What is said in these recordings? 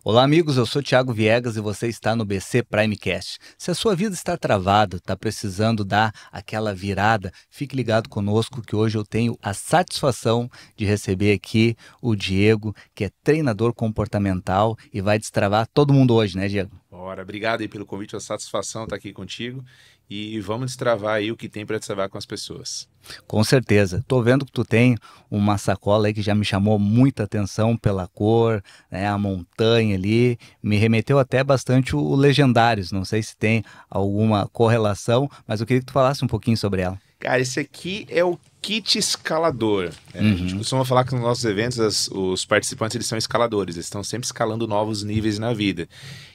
Olá, amigos. Eu sou Thiago Viegas e você está no BC Primecast. Se a sua vida está travada, está precisando dar aquela virada, fique ligado conosco que hoje eu tenho a satisfação de receber aqui o Diego, que é treinador comportamental e vai destravar todo mundo hoje, né, Diego? Ora, obrigado aí pelo convite, é uma satisfação estar aqui contigo e vamos destravar aí o que tem para destravar com as pessoas. Com certeza. Tô vendo que tu tem uma sacola aí que já me chamou muita atenção pela cor, né, a montanha ali, me remeteu até bastante o Legendários. Não sei se tem alguma correlação, mas eu queria que tu falasse um pouquinho sobre ela. Cara, esse aqui é o kit escalador. A gente Uhum. costuma falar que nos nossos eventos os participantes eles são escaladores, eles estão sempre escalando novos níveis na vida.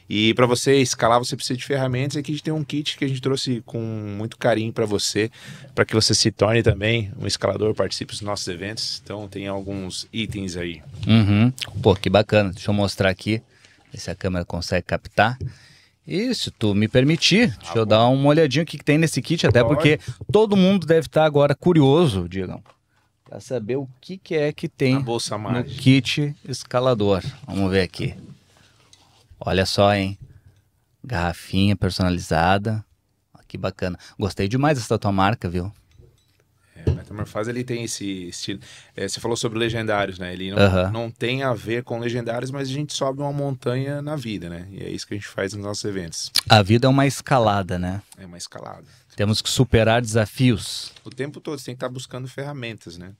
E para você escalar, você precisa de ferramentas. E aqui a gente tem um kit que a gente trouxe com muito carinho para que você se torne também um escalador, participe dos nossos eventos. Então tem alguns itens aí. Uhum. Pô, que bacana. Deixa eu mostrar aqui, ver se a câmera consegue captar. E se tu me permitir, deixa eu Bom. dar uma olhadinha o que tem nesse kit, até porque todo mundo deve estar agora curioso, Diegão, para saber o que é que A tem bolsa no mágica. kit escalador. Vamos ver aqui. Olha só, hein? Garrafinha personalizada. Ó, que bacana. Gostei demais dessa tua marca, viu? O Metamorfose ele tem esse estilo. Você falou sobre legendários, né? Ele Aham. não tem a ver com legendários, mas a gente sobe uma montanha na vida, né? E é isso que a gente faz nos nossos eventos. A vida é uma escalada, né? É uma escalada. Temos que superar desafios. O tempo todo você tem que estar buscando ferramentas, né?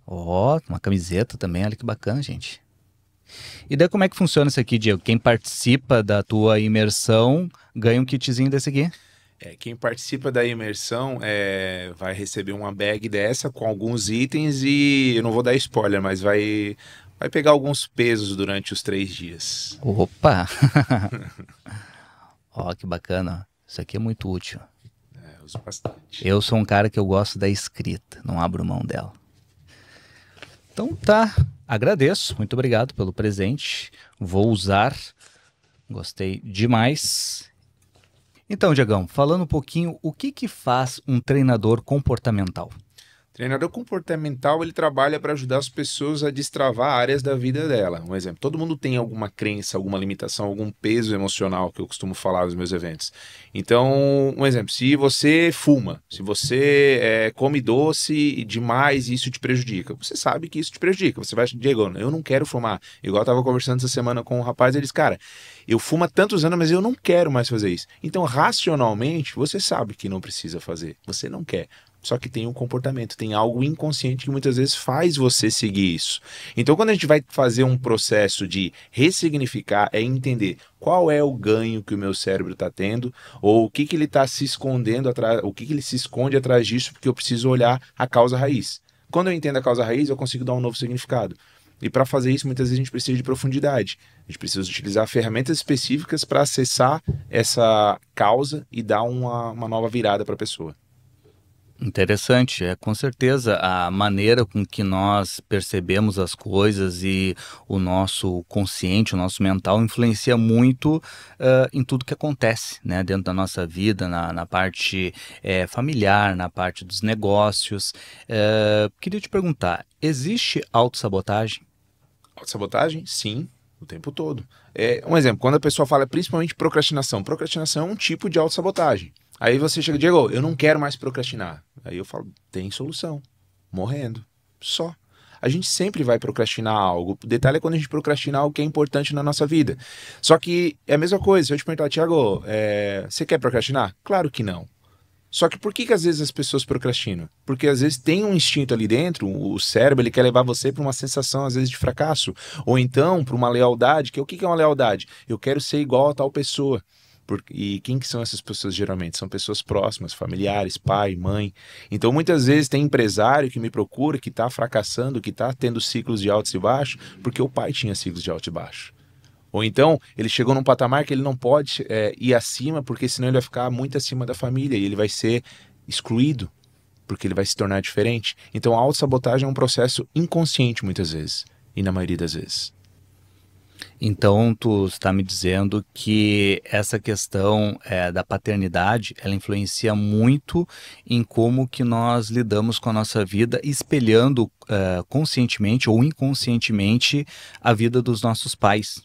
Ó, uma camiseta também, olha que bacana, gente. E daí como é que funciona isso aqui, Diego? Quem participa da tua imersão ganha um kitzinho desse aqui? Quem participa da imersão vai receber uma bag dessa com alguns itens e eu não vou dar spoiler, mas vai pegar alguns pesos durante os 3 dias. Opa! Ó, que bacana. Isso aqui é muito útil. Uso bastante. Eu sou um cara que eu gosto da escrita, não abro mão dela. Então tá, agradeço, muito obrigado pelo presente. Vou usar, gostei demais. Então, Diegão, falando um pouquinho, o que faz um treinador comportamental? Treinador comportamental, ele trabalha para ajudar as pessoas a destravar áreas da vida dela. Um exemplo, todo mundo tem alguma crença, alguma limitação, algum peso emocional que eu costumo falar nos meus eventos. Então, um exemplo, se você fuma, se você come doce demais e isso te prejudica, você sabe que isso te prejudica. Você vai, Diego, eu não quero fumar. Igual eu estava conversando essa semana com um rapaz, ele disse, cara, eu fumo há tantos anos, mas eu não quero mais fazer isso. Então, racionalmente, você sabe que não precisa fazer. Você não quer. Só que tem um comportamento, tem algo inconsciente que muitas vezes faz você seguir isso. Então, quando a gente vai fazer um processo de ressignificar, é entender qual é o ganho que o meu cérebro está tendo, ou o que ele está se escondendo atrás, o que ele se esconde atrás disso, porque eu preciso olhar a causa raiz. Quando eu entendo a causa raiz, eu consigo dar um novo significado. E para fazer isso, muitas vezes a gente precisa de profundidade. A gente precisa utilizar ferramentas específicas para acessar essa causa e dar uma nova virada para a pessoa. Interessante, com certeza a maneira com que nós percebemos as coisas e o nosso consciente, o nosso mental influencia muito em tudo que acontece, né, dentro da nossa vida, na parte familiar, na parte dos negócios. Queria te perguntar, existe autossabotagem? Autossabotagem? Sim, o tempo todo. Um exemplo, quando a pessoa fala principalmente procrastinação. Procrastinação é um tipo de autossabotagem. Aí você chega, Diego, eu não quero mais procrastinar. Aí eu falo, tem solução. Morrendo. Só. A gente sempre vai procrastinar algo. O detalhe é quando a gente procrastina algo que é importante na nossa vida. Só que é a mesma coisa. Se eu te perguntar, Tiago, você quer procrastinar? Claro que não. Só que por que às vezes as pessoas procrastinam? Porque às vezes tem um instinto ali dentro, o cérebro ele quer levar você para uma sensação às vezes de fracasso. Ou então para uma lealdade, que o que é uma lealdade? Eu quero ser igual a tal pessoa. E quem que são essas pessoas geralmente? São pessoas próximas, familiares, pai, mãe. Então muitas vezes tem empresário que me procura, que está fracassando, que está tendo ciclos de altos e baixos, porque o pai tinha ciclos de altos e baixos. Ou então ele chegou num patamar que ele não pode ir acima, porque senão ele vai ficar muito acima da família e ele vai ser excluído, porque ele vai se tornar diferente. Então a autossabotagem é um processo inconsciente muitas vezes, e na maioria das vezes. Então, tu está me dizendo que essa questão da paternidade, ela influencia muito em como que nós lidamos com a nossa vida, espelhando conscientemente ou inconscientemente a vida dos nossos pais.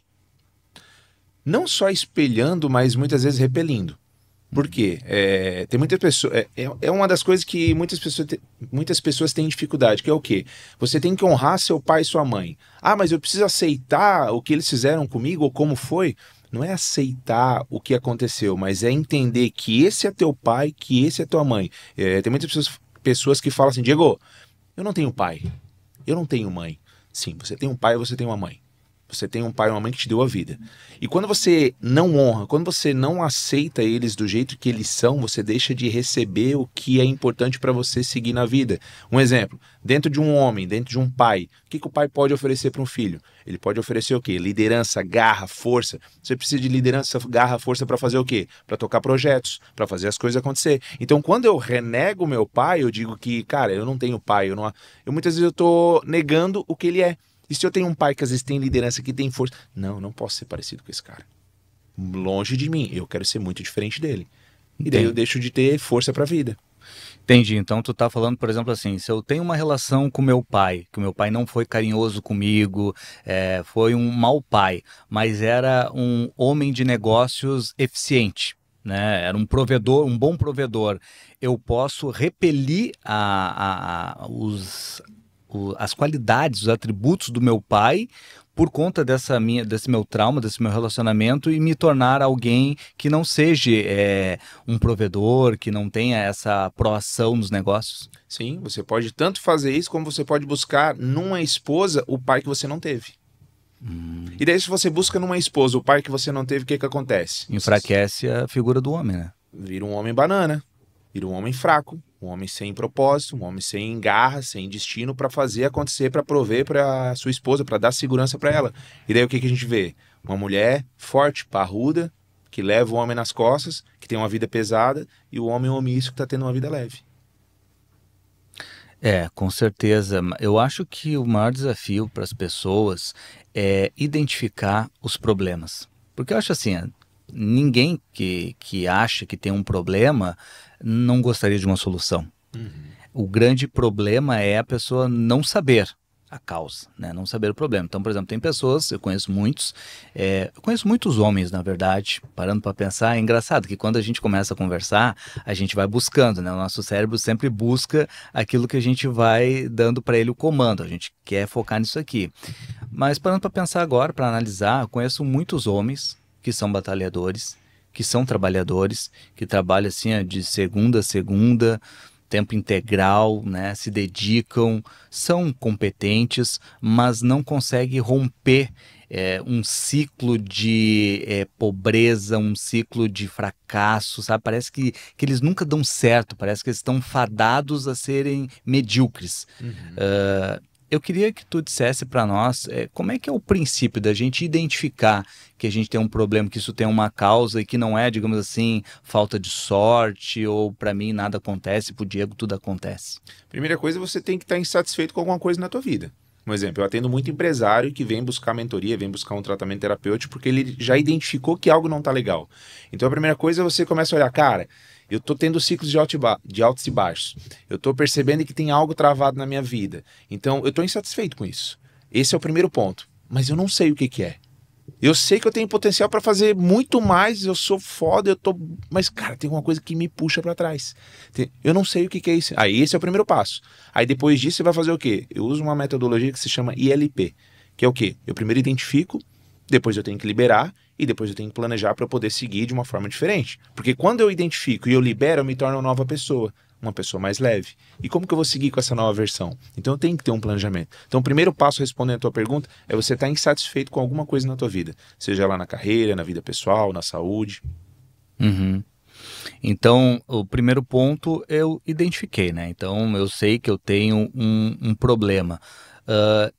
Não só espelhando, mas muitas vezes repelindo. Por quê? Tem muitas pessoas. É uma das coisas que muitas pessoas têm dificuldade, que é o quê? Você tem que honrar seu pai e sua mãe. Ah, mas eu preciso aceitar o que eles fizeram comigo ou como foi? Não é aceitar o que aconteceu, mas é entender que esse é teu pai, que esse é tua mãe. Tem muitas pessoas que falam assim, Diego, eu não tenho pai, eu não tenho mãe. Sim, você tem um pai e você tem uma mãe. Você tem um pai e uma mãe que te deu a vida. E quando você não honra, quando você não aceita eles do jeito que eles são, você deixa de receber o que é importante para você seguir na vida. Um exemplo, dentro de um homem, dentro de um pai, o que o pai pode oferecer para um filho? Ele pode oferecer o quê? Liderança, garra, força. Você precisa de liderança, garra, força para fazer o quê? Para tocar projetos, para fazer as coisas acontecer. Então, quando eu renego meu pai, eu digo que, cara, eu não tenho pai, muitas vezes eu tô negando o que ele é. E se eu tenho um pai que às vezes tem liderança, que tem força... Não posso ser parecido com esse cara. Longe de mim. Eu quero ser muito diferente dele. E daí eu deixo de ter força pra vida. Entendi. Então tu tá falando, por exemplo, assim, se eu tenho uma relação com meu pai, que o meu pai não foi carinhoso comigo, foi um mau pai, mas era um homem de negócios eficiente, né? Era um provedor, um bom provedor. Eu posso repelir as qualidades, os atributos do meu pai por conta desse meu trauma, desse meu relacionamento e me tornar alguém que não seja um provedor, que não tenha essa proação nos negócios? Sim, você pode tanto fazer isso como você pode buscar numa esposa o pai que você não teve. E daí se você busca numa esposa o pai que você não teve, o que acontece? Enfraquece a figura do homem, né? Vira um homem banana, vira um homem fraco, um homem sem propósito, um homem sem garra, sem destino para fazer acontecer, para prover para sua esposa, para dar segurança para ela. E daí o que a gente vê? Uma mulher forte, parruda, que leva o homem nas costas, que tem uma vida pesada, e o homem omisso que está tendo uma vida leve. Com certeza. Eu acho que o maior desafio para as pessoas é identificar os problemas. Porque eu acho assim, ninguém que acha que tem um problema não gostaria de uma solução. O grande problema é a pessoa não saber a causa, né? Não saber o problema. Então, por exemplo, tem pessoas, eu conheço muitos homens, na verdade, parando para pensar, é engraçado que quando a gente começa a conversar, a gente vai buscando, né? O nosso cérebro sempre busca aquilo que a gente vai dando para ele o comando, a gente quer focar nisso aqui. Mas parando para pensar agora, para analisar, eu conheço muitos homens que são batalhadores, que são trabalhadores, que trabalham assim de segunda a segunda, tempo integral, né? Se dedicam, são competentes, mas não conseguem romper um ciclo de pobreza, um ciclo de fracasso, sabe? Parece que eles nunca dão certo, parece que eles estão fadados a serem medíocres. Eu queria que tu dissesse para nós como é que é o princípio da gente identificar que a gente tem um problema, que isso tem uma causa e que não é, digamos assim, falta de sorte ou para mim nada acontece, pro Diego tudo acontece. Primeira coisa, você tem que estar insatisfeito com alguma coisa na tua vida. Um exemplo, eu atendo muito empresário que vem buscar mentoria, vem buscar um tratamento terapêutico porque ele já identificou que algo não tá legal. Então a primeira coisa, você começa a olhar, cara, eu tô tendo ciclos de altos e baixos. Eu tô percebendo que tem algo travado na minha vida. Então eu tô insatisfeito com isso. Esse é o primeiro ponto. Mas eu não sei o que é. Eu sei que eu tenho potencial para fazer muito mais, eu sou foda, mas cara, tem uma coisa que me puxa para trás. Eu não sei o que é isso. Aí esse é o primeiro passo. Aí depois disso você vai fazer o quê? Eu uso uma metodologia que se chama ILP, que é o quê? Eu primeiro identifico, depois eu tenho que liberar e depois eu tenho que planejar para poder seguir de uma forma diferente. Porque quando eu identifico e eu libero, eu me torno uma nova pessoa. Uma pessoa mais leve. E como que eu vou seguir com essa nova versão? Então eu tenho que ter um planejamento. Então o primeiro passo respondendo a tua pergunta é você estar insatisfeito com alguma coisa na tua vida. Seja lá na carreira, na vida pessoal, na saúde. Então o primeiro ponto eu identifiquei, né? Então eu sei que eu tenho um problema.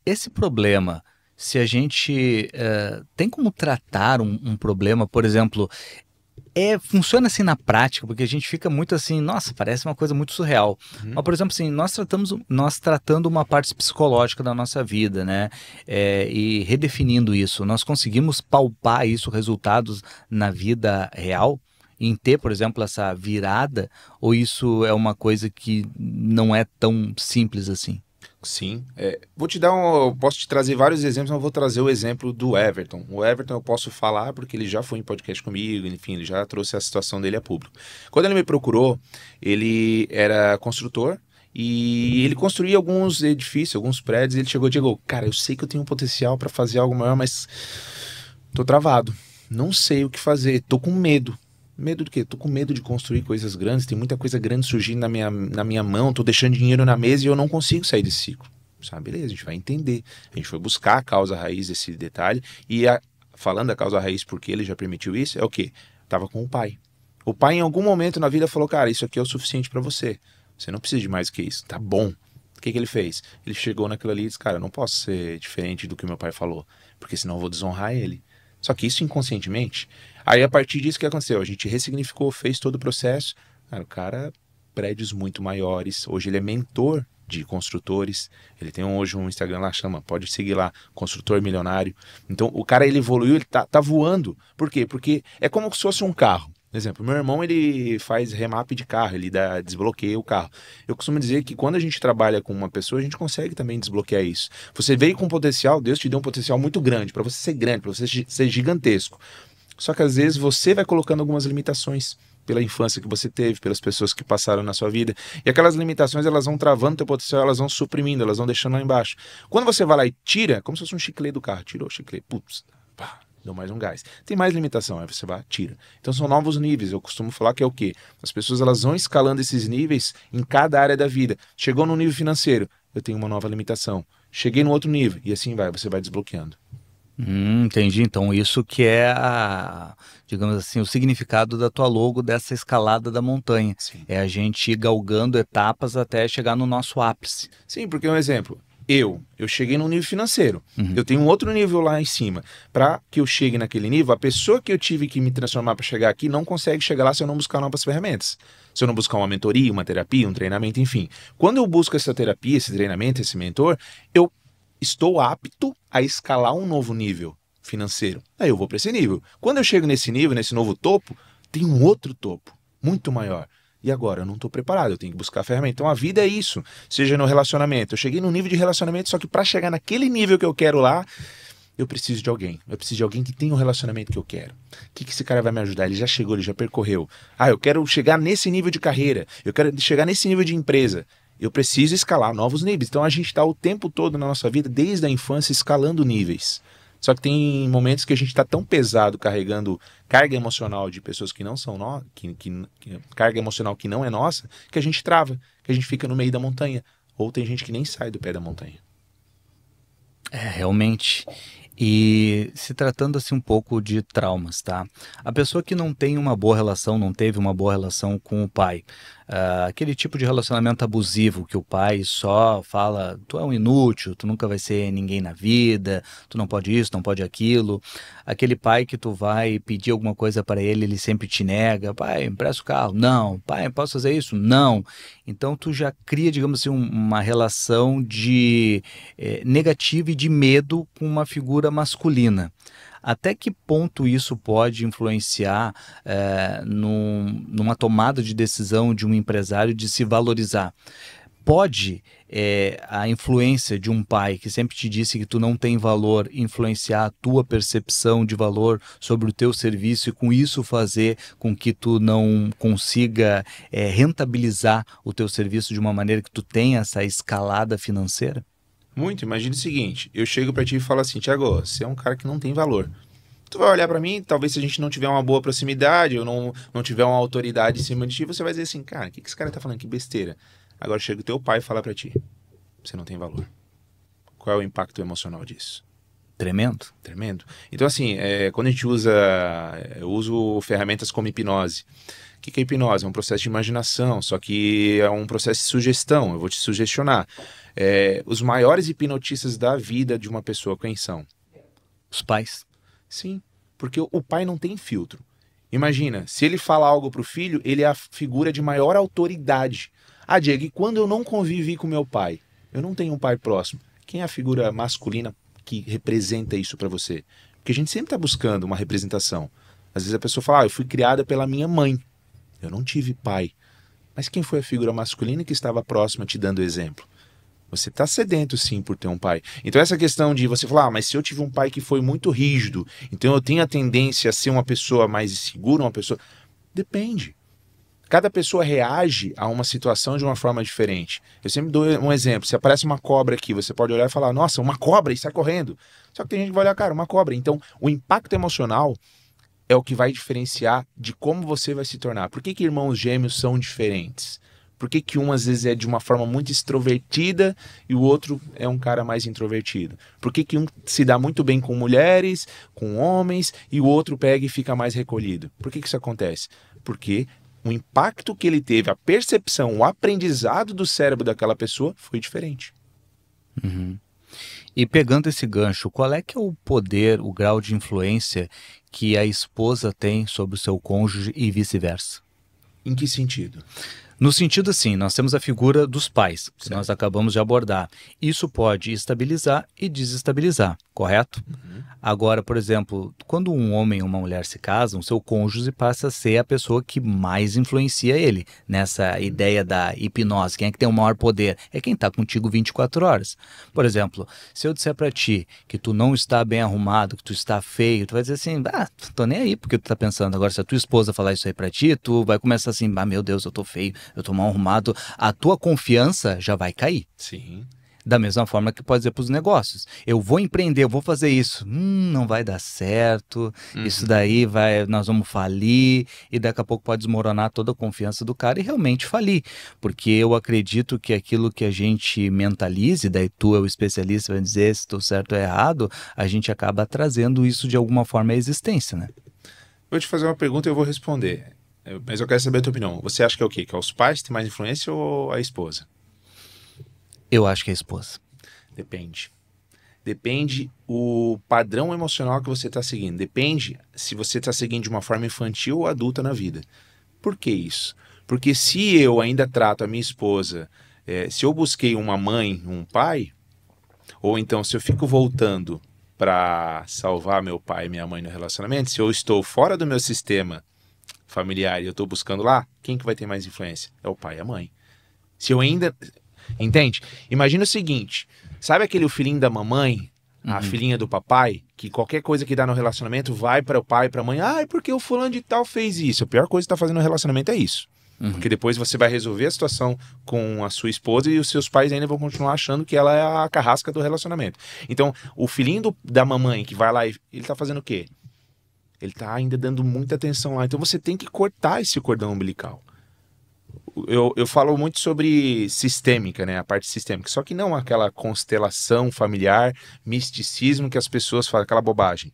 Esse problema, se a gente tem como tratar um problema, por exemplo... funciona assim na prática, porque a gente fica muito assim, nossa, parece uma coisa muito surreal. Mas, por exemplo, assim, nós tratando uma parte psicológica da nossa vida, né? E redefinindo isso, nós conseguimos palpar isso, resultados na vida real, em ter, por exemplo, essa virada, ou isso é uma coisa que não é tão simples assim? Sim. Vou te dar eu posso te trazer vários exemplos, mas eu vou trazer o exemplo do Everton. O Everton eu posso falar porque ele já foi em podcast comigo, enfim, ele já trouxe a situação dele a público. Quando ele me procurou, ele era construtor e ele construía alguns edifícios, alguns prédios, e ele chegou e Diego, cara, eu sei que eu tenho um potencial para fazer algo maior, mas tô travado. Não sei o que fazer, tô com medo. Medo do quê? Tô com medo de construir coisas grandes, tem muita coisa grande surgindo na minha mão, tô deixando dinheiro na mesa e eu não consigo sair desse ciclo. Sabe? Beleza, a gente vai entender. A gente foi buscar a causa raiz desse detalhe falando da causa raiz porque ele já permitiu isso, é o quê? Tava com o pai. O pai em algum momento na vida falou, cara, isso aqui é o suficiente para você. Você não precisa de mais do que isso, tá bom. O que ele fez? Ele chegou naquilo ali e disse, cara, eu não posso ser diferente do que meu pai falou, porque senão eu vou desonrar ele. Só que isso inconscientemente. Aí a partir disso o que aconteceu? A gente ressignificou, fez todo o processo. Cara, o cara, prédios muito maiores. Hoje ele é mentor de construtores. Ele tem hoje um Instagram lá, pode seguir lá, Construtor Milionário. Então o cara ele evoluiu, ele tá voando. Por quê? Porque é como se fosse um carro. Por exemplo, meu irmão ele faz remap de carro, ele desbloqueia o carro. Eu costumo dizer que quando a gente trabalha com uma pessoa, a gente consegue também desbloquear isso. Você veio com potencial, Deus te deu um potencial muito grande, para você ser grande, para você ser gigantesco. Só que às vezes você vai colocando algumas limitações pela infância que você teve, pelas pessoas que passaram na sua vida. E aquelas limitações, elas vão travando teu potencial, elas vão suprimindo, elas vão deixando lá embaixo. Quando você vai lá e tira, como se fosse um chiclete do carro, tirou o chiclete, putz, pá, deu mais um gás. Tem mais limitação, aí você vai, tira. Então são novos níveis, eu costumo falar que é o quê? As pessoas elas vão escalando esses níveis em cada área da vida. Chegou no nível financeiro, eu tenho uma nova limitação. Cheguei no outro nível, e assim vai, você vai desbloqueando. Entendi. Então isso que é digamos assim, o significado da tua logo dessa escalada da montanha. Sim. É a gente ir galgando etapas até chegar no nosso ápice. Sim, porque um exemplo, eu cheguei num nível financeiro, eu tenho um outro nível lá em cima. Para que eu chegue naquele nível, a pessoa que eu tive que me transformar para chegar aqui não consegue chegar lá se eu não buscar novas ferramentas. Se eu não buscar uma mentoria, uma terapia, um treinamento, enfim. Quando eu busco essa terapia, esse treinamento, esse mentor, eu estou apto a escalar um novo nível financeiro. Aí eu vou para esse nível. Quando eu chego nesse nível, nesse novo topo, tem um outro topo, muito maior. E agora eu não estou preparado, eu tenho que buscar a ferramenta. Então a vida é isso, seja no relacionamento. Eu cheguei no nível de relacionamento, só que para chegar naquele nível que eu quero lá, eu preciso de alguém. Eu preciso de alguém que tenha o relacionamento que eu quero. O que esse cara vai me ajudar? Ele já chegou, ele já percorreu. Eu quero chegar nesse nível de carreira, eu quero chegar nesse nível de empresa. Eu preciso escalar novos níveis. Então a gente está o tempo todo na nossa vida, desde a infância, escalando níveis. Só que tem momentos que a gente está tão pesado carregando carga emocional de pessoas que não são nossas, carga emocional que não é nossa, que a gente trava, que a gente fica no meio da montanha. Ou tem gente que nem sai do pé da montanha. Realmente. E se tratando assim um pouco de traumas, tá? A pessoa que não tem uma boa relação, não teve uma boa relação com o pai, aquele tipo de relacionamento abusivo que o pai só fala, tu é um inútil, tu nunca vai ser ninguém na vida, tu não pode isso, não pode aquilo, aquele pai que tu vai pedir alguma coisa para ele, ele sempre te nega, pai, empresta o carro, não, pai, posso fazer isso? Não. Então tu já cria, digamos assim, uma relação de negativa e de medo com uma figura masculina. Até que ponto isso pode influenciar numa tomada de decisão de um empresário de se valorizar? Pode a influência de um pai que sempre te disse que tu não tem valor influenciar a tua percepção de valor sobre o teu serviço e com isso fazer com que tu não consiga rentabilizar o teu serviço de uma maneira que tu tenha essa escalada financeira? Muito, imagine o seguinte, eu chego pra ti e falo assim, Thiago, você é um cara que não tem valor. Tu vai olhar pra mim, talvez se a gente não tiver uma boa proximidade, ou não tiver uma autoridade em cima de ti, você vai dizer assim, cara, o que esse cara tá falando? Que besteira. Agora chega o teu pai e fala pra ti, você não tem valor. Qual é o impacto emocional disso? Tremendo. Tremendo. Então assim, quando a gente eu uso ferramentas como hipnose. O que é hipnose? É um processo de imaginação, só que é um processo de sugestão, eu vou te sugestionar. Os maiores hipnotistas da vida de uma pessoa, quem são? Os pais. Sim, porque o pai não tem filtro. Imagina, se ele fala algo pro filho, ele é a figura de maior autoridade. Diego, e quando eu não convivi com meu pai? Eu não tenho um pai próximo. Quem é a figura masculina que representa isso para você? Porque a gente sempre tá buscando uma representação. Às vezes a pessoa fala, eu fui criada pela minha mãe. Eu não tive pai. Mas quem foi a figura masculina que estava próxima te dando exemplo? Você tá sedento sim por ter um pai. Então essa questão de você falar, mas se eu tive um pai que foi muito rígido, então eu tenho a tendência a ser uma pessoa mais insegura, uma pessoa... Depende. Cada pessoa reage a uma situação de uma forma diferente. Eu sempre dou um exemplo. Se aparece uma cobra aqui, você pode olhar e falar, nossa, uma cobra, e sai correndo. Só que tem gente que vai olhar, cara, uma cobra. Então, o impacto emocional é o que vai diferenciar de como você vai se tornar. Por que que irmãos gêmeos são diferentes? Por que que um às vezes é de uma forma muito extrovertida e o outro é um cara mais introvertido? Por que que um se dá muito bem com mulheres, com homens, e o outro pega e fica mais recolhido? Por que que isso acontece? Porque o impacto que ele teve, a percepção, o aprendizado do cérebro daquela pessoa foi diferente. Uhum. E pegando esse gancho, qual é que é o poder, o grau de influência que a esposa tem sobre o seu cônjuge e vice-versa? Em que sentido? No sentido assim, nós temos a figura dos pais, que Certo. nós acabamos de abordar. Isso pode estabilizar e desestabilizar, correto? Agora, por exemplo, quando um homem e uma mulher se casam, seu cônjuge passa a ser a pessoa que mais influencia ele, nessa ideia da hipnose. Quem é que tem o maior poder? É quem está contigo 24 horas. Por exemplo, se eu disser para ti que tu não está bem arrumado, que tu está feio, tu vai dizer assim, tô nem aí porque tu tá pensando. Agora, se a tua esposa falar isso aí para ti, tu vai começar assim, meu Deus, eu tô feio, eu tô mal arrumado. A tua confiança já vai cair. Sim. Da mesma forma que pode dizer para os negócios. Eu vou empreender, eu vou fazer isso. Não vai dar certo, isso daí nós vamos falir, e daqui a pouco pode desmoronar toda a confiança do cara e realmente falir. Porque eu acredito que aquilo que a gente mentalize, daí tu é o especialista, vai dizer se estou certo ou errado, a gente acaba trazendo isso de alguma forma à existência, né? Vou te fazer uma pergunta e eu vou responder. Mas eu quero saber a tua opinião. Você acha que é o quê? Que é os pais que têm mais influência ou a esposa? Eu acho que é a esposa. Depende. Depende o padrão emocional que você está seguindo. Depende se você está seguindo de uma forma infantil ou adulta na vida. Por que isso? Porque se eu ainda trato a minha esposa, se eu busquei uma mãe, um pai, ou então se eu fico voltando para salvar meu pai e minha mãe no relacionamento, se eu estou fora do meu sistema familiar e eu estou buscando lá, quem que vai ter mais influência? É o pai e a mãe. Se eu ainda... Entende? Imagina o seguinte, sabe aquele filhinho da mamãe, a filhinha do papai, que qualquer coisa que dá no relacionamento vai para o pai e para a mãe, é porque o fulano de tal fez isso. A pior coisa que tá fazendo no relacionamento é isso. Porque depois você vai resolver a situação com a sua esposa e os seus pais ainda vão continuar achando que ela é a carrasca do relacionamento. Então, o filhinho da mamãe que vai lá, ele tá fazendo o quê? Ele tá ainda dando muita atenção lá. Então você tem que cortar esse cordão umbilical. Eu falo muito sobre sistêmica, né? A parte sistêmica. Só que não aquela constelação familiar, misticismo que as pessoas falam, aquela bobagem.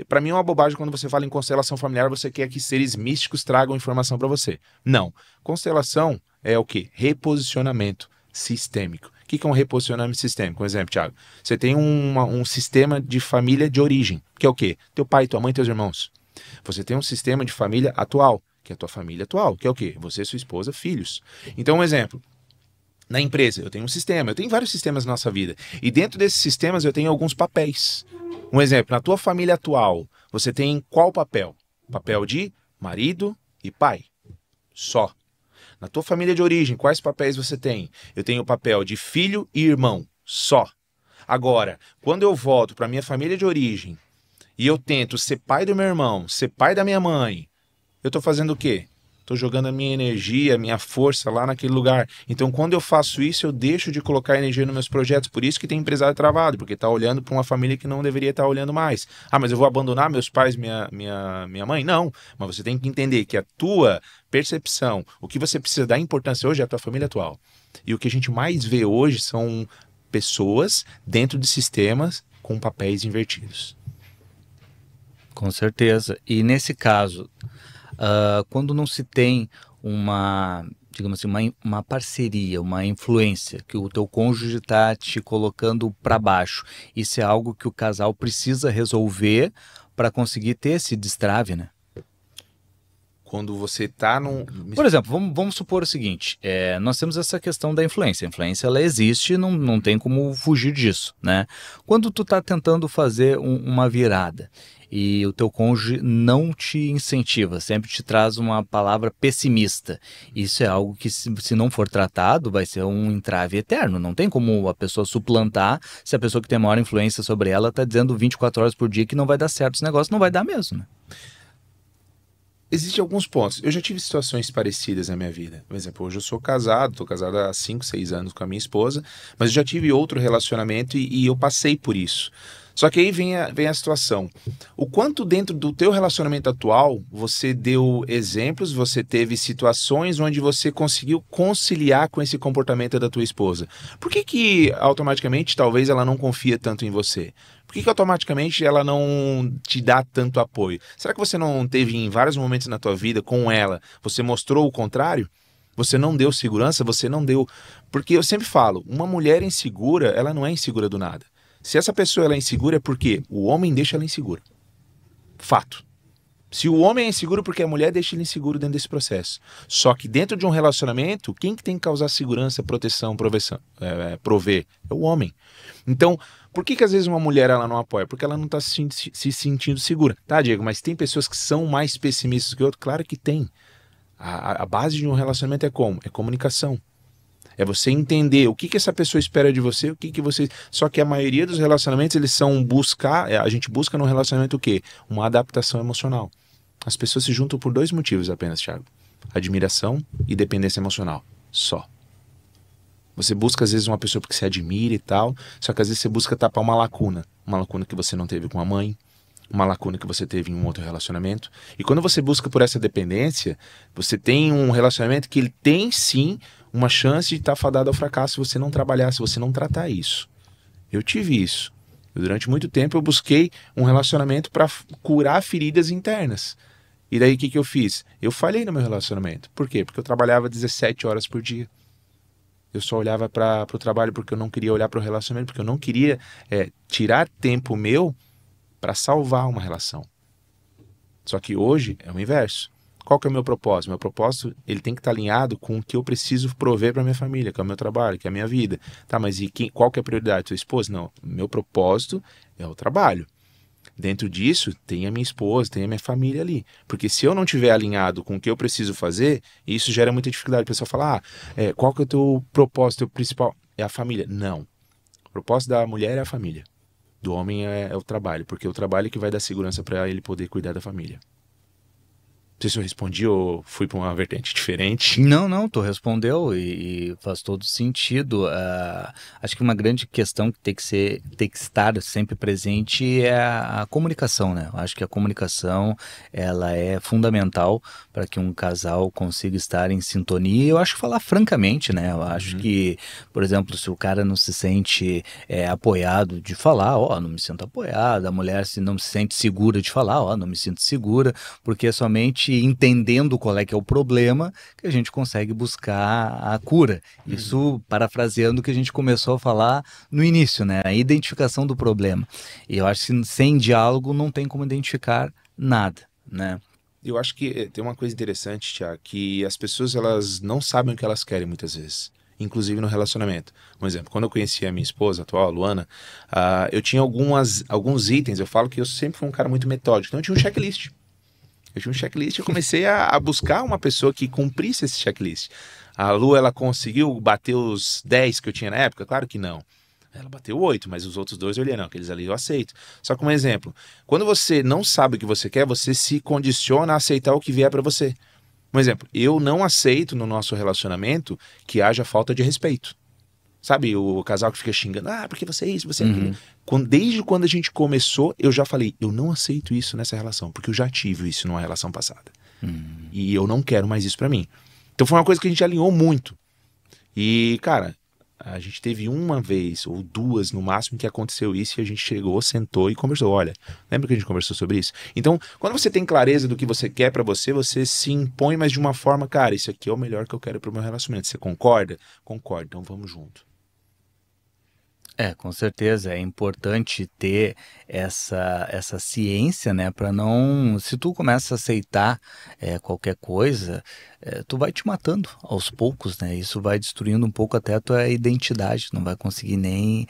Para mim é uma bobagem quando você fala em constelação familiar, você quer que seres místicos tragam informação para você. Não. Constelação é o quê? Reposicionamento sistêmico. O que é um reposicionamento sistêmico? Um exemplo, Thiago. Você tem um sistema de família de origem, que é o quê? Teu pai, tua mãe, teus irmãos. Você tem um sistema de família atual, que é a tua família atual, que é o quê? Você, sua esposa, filhos. Então, um exemplo. Na empresa, eu tenho um sistema, eu tenho vários sistemas na nossa vida. E dentro desses sistemas eu tenho alguns papéis. Um exemplo, na tua família atual, você tem qual papel? Papel de marido e pai. Só. Na tua família de origem, quais papéis você tem? Eu tenho o papel de filho e irmão. Só. Agora, quando eu volto para minha família de origem e eu tento ser pai do meu irmão, ser pai da minha mãe, eu tô fazendo o quê? Tô jogando a minha energia, a minha força lá naquele lugar. Então, quando eu faço isso, eu deixo de colocar energia nos meus projetos. Por isso que tem empresário travado, porque tá olhando para uma família que não deveria estar olhando mais. Mas eu vou abandonar meus pais, minha mãe? Não. Mas você tem que entender que a tua percepção, o que você precisa dar importância hoje é a tua família atual. E o que a gente mais vê hoje são pessoas dentro de sistemas com papéis invertidos. Com certeza. E nesse caso... quando não se tem digamos assim, uma parceria, uma influência, que o teu cônjuge está te colocando para baixo, isso é algo que o casal precisa resolver para conseguir ter esse destrave, né? Quando você tá num... Por exemplo, vamos supor o seguinte, nós temos essa questão da influência. A influência, ela existe, não tem como fugir disso, né? Quando tu tá tentando fazer uma virada e o teu cônjuge não te incentiva, sempre te traz uma palavra pessimista, isso é algo que, se não for tratado, vai ser um entrave eterno. Não tem como a pessoa suplantar se a pessoa que tem maior influência sobre ela tá dizendo 24 horas por dia que não vai dar certo esse negócio, não vai dar mesmo, né? Existem alguns pontos. Eu já tive situações parecidas na minha vida. Por exemplo, hoje eu sou casado, estou casado há 5, 6 anos com a minha esposa, mas eu já tive outro relacionamento e eu passei por isso. Só que aí vem a situação. O quanto dentro do teu relacionamento atual você deu exemplos, você teve situações onde você conseguiu conciliar com esse comportamento da tua esposa? Por que automaticamente talvez ela não confia tanto em você? Por que automaticamente ela não te dá tanto apoio? Será que você não teve em vários momentos na tua vida com ela, você mostrou o contrário? Você não deu segurança, você não deu... Porque eu sempre falo, uma mulher insegura, ela não é insegura do nada. Se essa pessoa ela é insegura é porque o homem deixa ela insegura. Fato. Se o homem é inseguro, porque a mulher deixa ele inseguro dentro desse processo. Só que dentro de um relacionamento, quem que tem que causar segurança, proteção, prover? É o homem. Então, por que às vezes uma mulher ela não apoia? Porque ela não está se sentindo segura. Tá, Diego, mas tem pessoas que são mais pessimistas que outras? Claro que tem. A base de um relacionamento é como? É comunicação. É você entender o que essa pessoa espera de você, o que você... Só que a maioria dos relacionamentos, eles são a gente busca no relacionamento o quê? Uma adaptação emocional. As pessoas se juntam por 2 motivos apenas, Thiago. Admiração e dependência emocional. Só. Você busca às vezes uma pessoa porque você admira e tal, só que às vezes você busca tapar uma lacuna. Uma lacuna que você não teve com a mãe, uma lacuna que você teve em um outro relacionamento. E quando você busca por essa dependência, você tem um relacionamento que ele tem sim uma chance de estar fadado ao fracasso se você não trabalhar, se você não tratar isso. Eu tive isso. Durante muito tempo eu busquei um relacionamento para curar feridas internas. E daí o que eu fiz? Eu falhei no meu relacionamento. Por quê? Porque eu trabalhava 17 horas por dia. Eu só olhava para o trabalho porque eu não queria olhar para o relacionamento, porque eu não queria tirar tempo meu para salvar uma relação. Só que hoje é o inverso. Qual que é o meu propósito? Meu propósito, ele tem que estar alinhado com o que eu preciso prover para minha família, que é o meu trabalho, que é a minha vida. Tá, mas qual que é a prioridade? Tua esposa? Não, meu propósito é o trabalho. Dentro disso, tem a minha esposa, tem a minha família ali. Porque se eu não estiver alinhado com o que eu preciso fazer, isso gera muita dificuldade. A pessoa fala, qual que é o teu propósito, teu principal? É a família. Não. O propósito da mulher é a família. Do homem é o trabalho, porque é o trabalho que vai dar segurança para ele poder cuidar da família. Não sei se eu respondi ou fui para uma vertente diferente. Não, tu respondeu e faz todo sentido. Acho que uma grande questão que tem que estar sempre presente é a comunicação, né? Eu acho que a comunicação, ela é fundamental para que um casal consiga estar em sintonia. E eu acho que falar francamente, né? Eu acho que, por exemplo, se o cara não se sente apoiado de falar, não me sinto apoiado, a mulher não se sente segura de falar, não me sinto segura, porque é somente entendendo qual é que é o problema que a gente consegue buscar a cura. Isso parafraseando o que a gente começou a falar no início, né? A identificação do problema. E eu acho que sem diálogo não tem como identificar nada, né? Eu acho que tem uma coisa interessante, Thiago, que as pessoas elas não sabem o que elas querem muitas vezes. Inclusive no relacionamento. Por exemplo, quando eu conheci a minha esposa atual, a Luana, eu tinha alguns itens. Eu falo que eu sempre fui um cara muito metódico. Então eu tinha um checklist. E comecei a buscar uma pessoa que cumprisse esse checklist. A Lu, ela conseguiu bater os 10 que eu tinha na época? Claro que não. Ela bateu 8, mas os outros 2 eu olhei, não, aqueles ali eu aceito. Só que um exemplo, quando você não sabe o que você quer, você se condiciona a aceitar o que vier para você. Um exemplo, eu não aceito no nosso relacionamento que haja falta de respeito. Sabe, o casal que fica xingando, porque você é isso, você é aquilo. Desde quando a gente começou, eu já falei, eu não aceito isso nessa relação, porque eu já tive isso numa relação passada. E eu não quero mais isso pra mim. Então foi uma coisa que a gente alinhou muito. E, cara, a gente teve uma vez ou 2 no máximo que aconteceu isso e a gente chegou, sentou e conversou. Olha, lembra que a gente conversou sobre isso? Então, quando você tem clareza do que você quer pra você, você se impõe, mas de uma forma, cara, isso aqui é o melhor que eu quero pro meu relacionamento. Você concorda? Concordo, então vamos junto. Com certeza, é importante ter essa ciência, né, para não, se tu começa a aceitar qualquer coisa, tu vai te matando aos poucos, né, isso vai destruindo um pouco até a tua identidade, não vai conseguir nem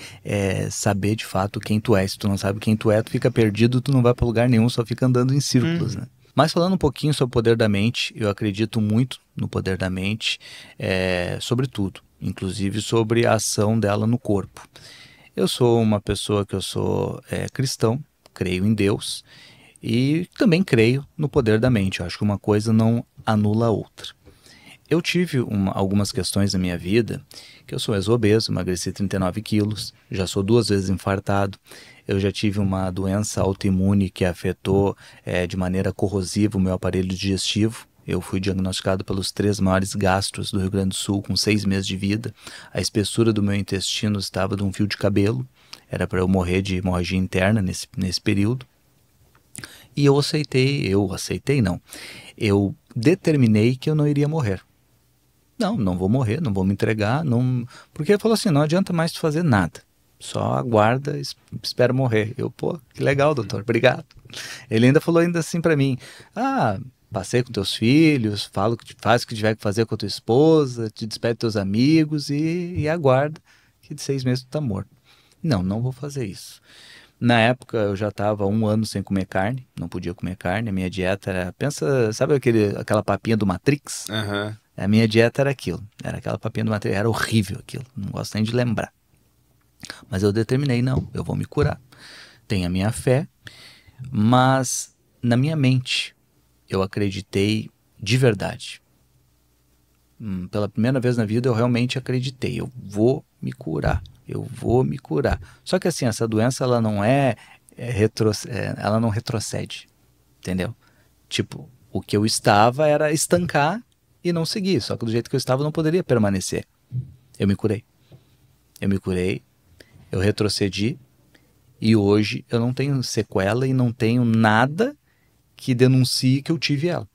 saber de fato quem tu é, se tu não sabe quem tu é, tu fica perdido, tu não vai para lugar nenhum, só fica andando em círculos, né. Mas falando um pouquinho sobre o poder da mente, eu acredito muito no poder da mente, sobre tudo, inclusive sobre a ação dela no corpo. Eu sou uma pessoa que eu sou cristão, creio em Deus e também creio no poder da mente. Eu acho que uma coisa não anula a outra. Eu tive algumas questões na minha vida, que eu sou ex-obeso, emagreci 39 quilos, já sou 2 vezes infartado, eu já tive uma doença autoimune que afetou de maneira corrosiva o meu aparelho digestivo. Eu fui diagnosticado pelos 3 maiores gastros do Rio Grande do Sul com 6 meses de vida. A espessura do meu intestino estava de um fio de cabelo. Era para eu morrer de hemorragia interna nesse período. E eu determinei que eu não iria morrer. Não vou morrer, não vou me entregar, não... Porque ele falou assim, não adianta mais tu fazer nada. Só aguarda, espera morrer. Pô, que legal, doutor, obrigado. Ele ainda falou assim para mim, passei com teus filhos, faz o que tiver que fazer com a tua esposa, te despede dos teus amigos e aguarda que de 6 meses tu tá morto. Não vou fazer isso. Na época eu já estava 1 ano sem comer carne, não podia comer carne, a minha dieta era, sabe aquela papinha do Matrix? Uhum. A minha dieta era aquilo, era aquela papinha do Matrix, era horrível aquilo, não gosto nem de lembrar. Mas eu determinei, não, eu vou me curar. Tenho a minha fé, mas na minha mente eu acreditei de verdade. Pela primeira vez na vida eu realmente acreditei, eu vou me curar. Só que assim, essa doença ela não ela não retrocede, entendeu? Tipo, o que eu estava era estancar e não seguir, só que do jeito que eu estava eu não poderia permanecer. Eu me curei, eu retrocedi e hoje eu não tenho sequela e não tenho nada que denuncie que eu tive ela.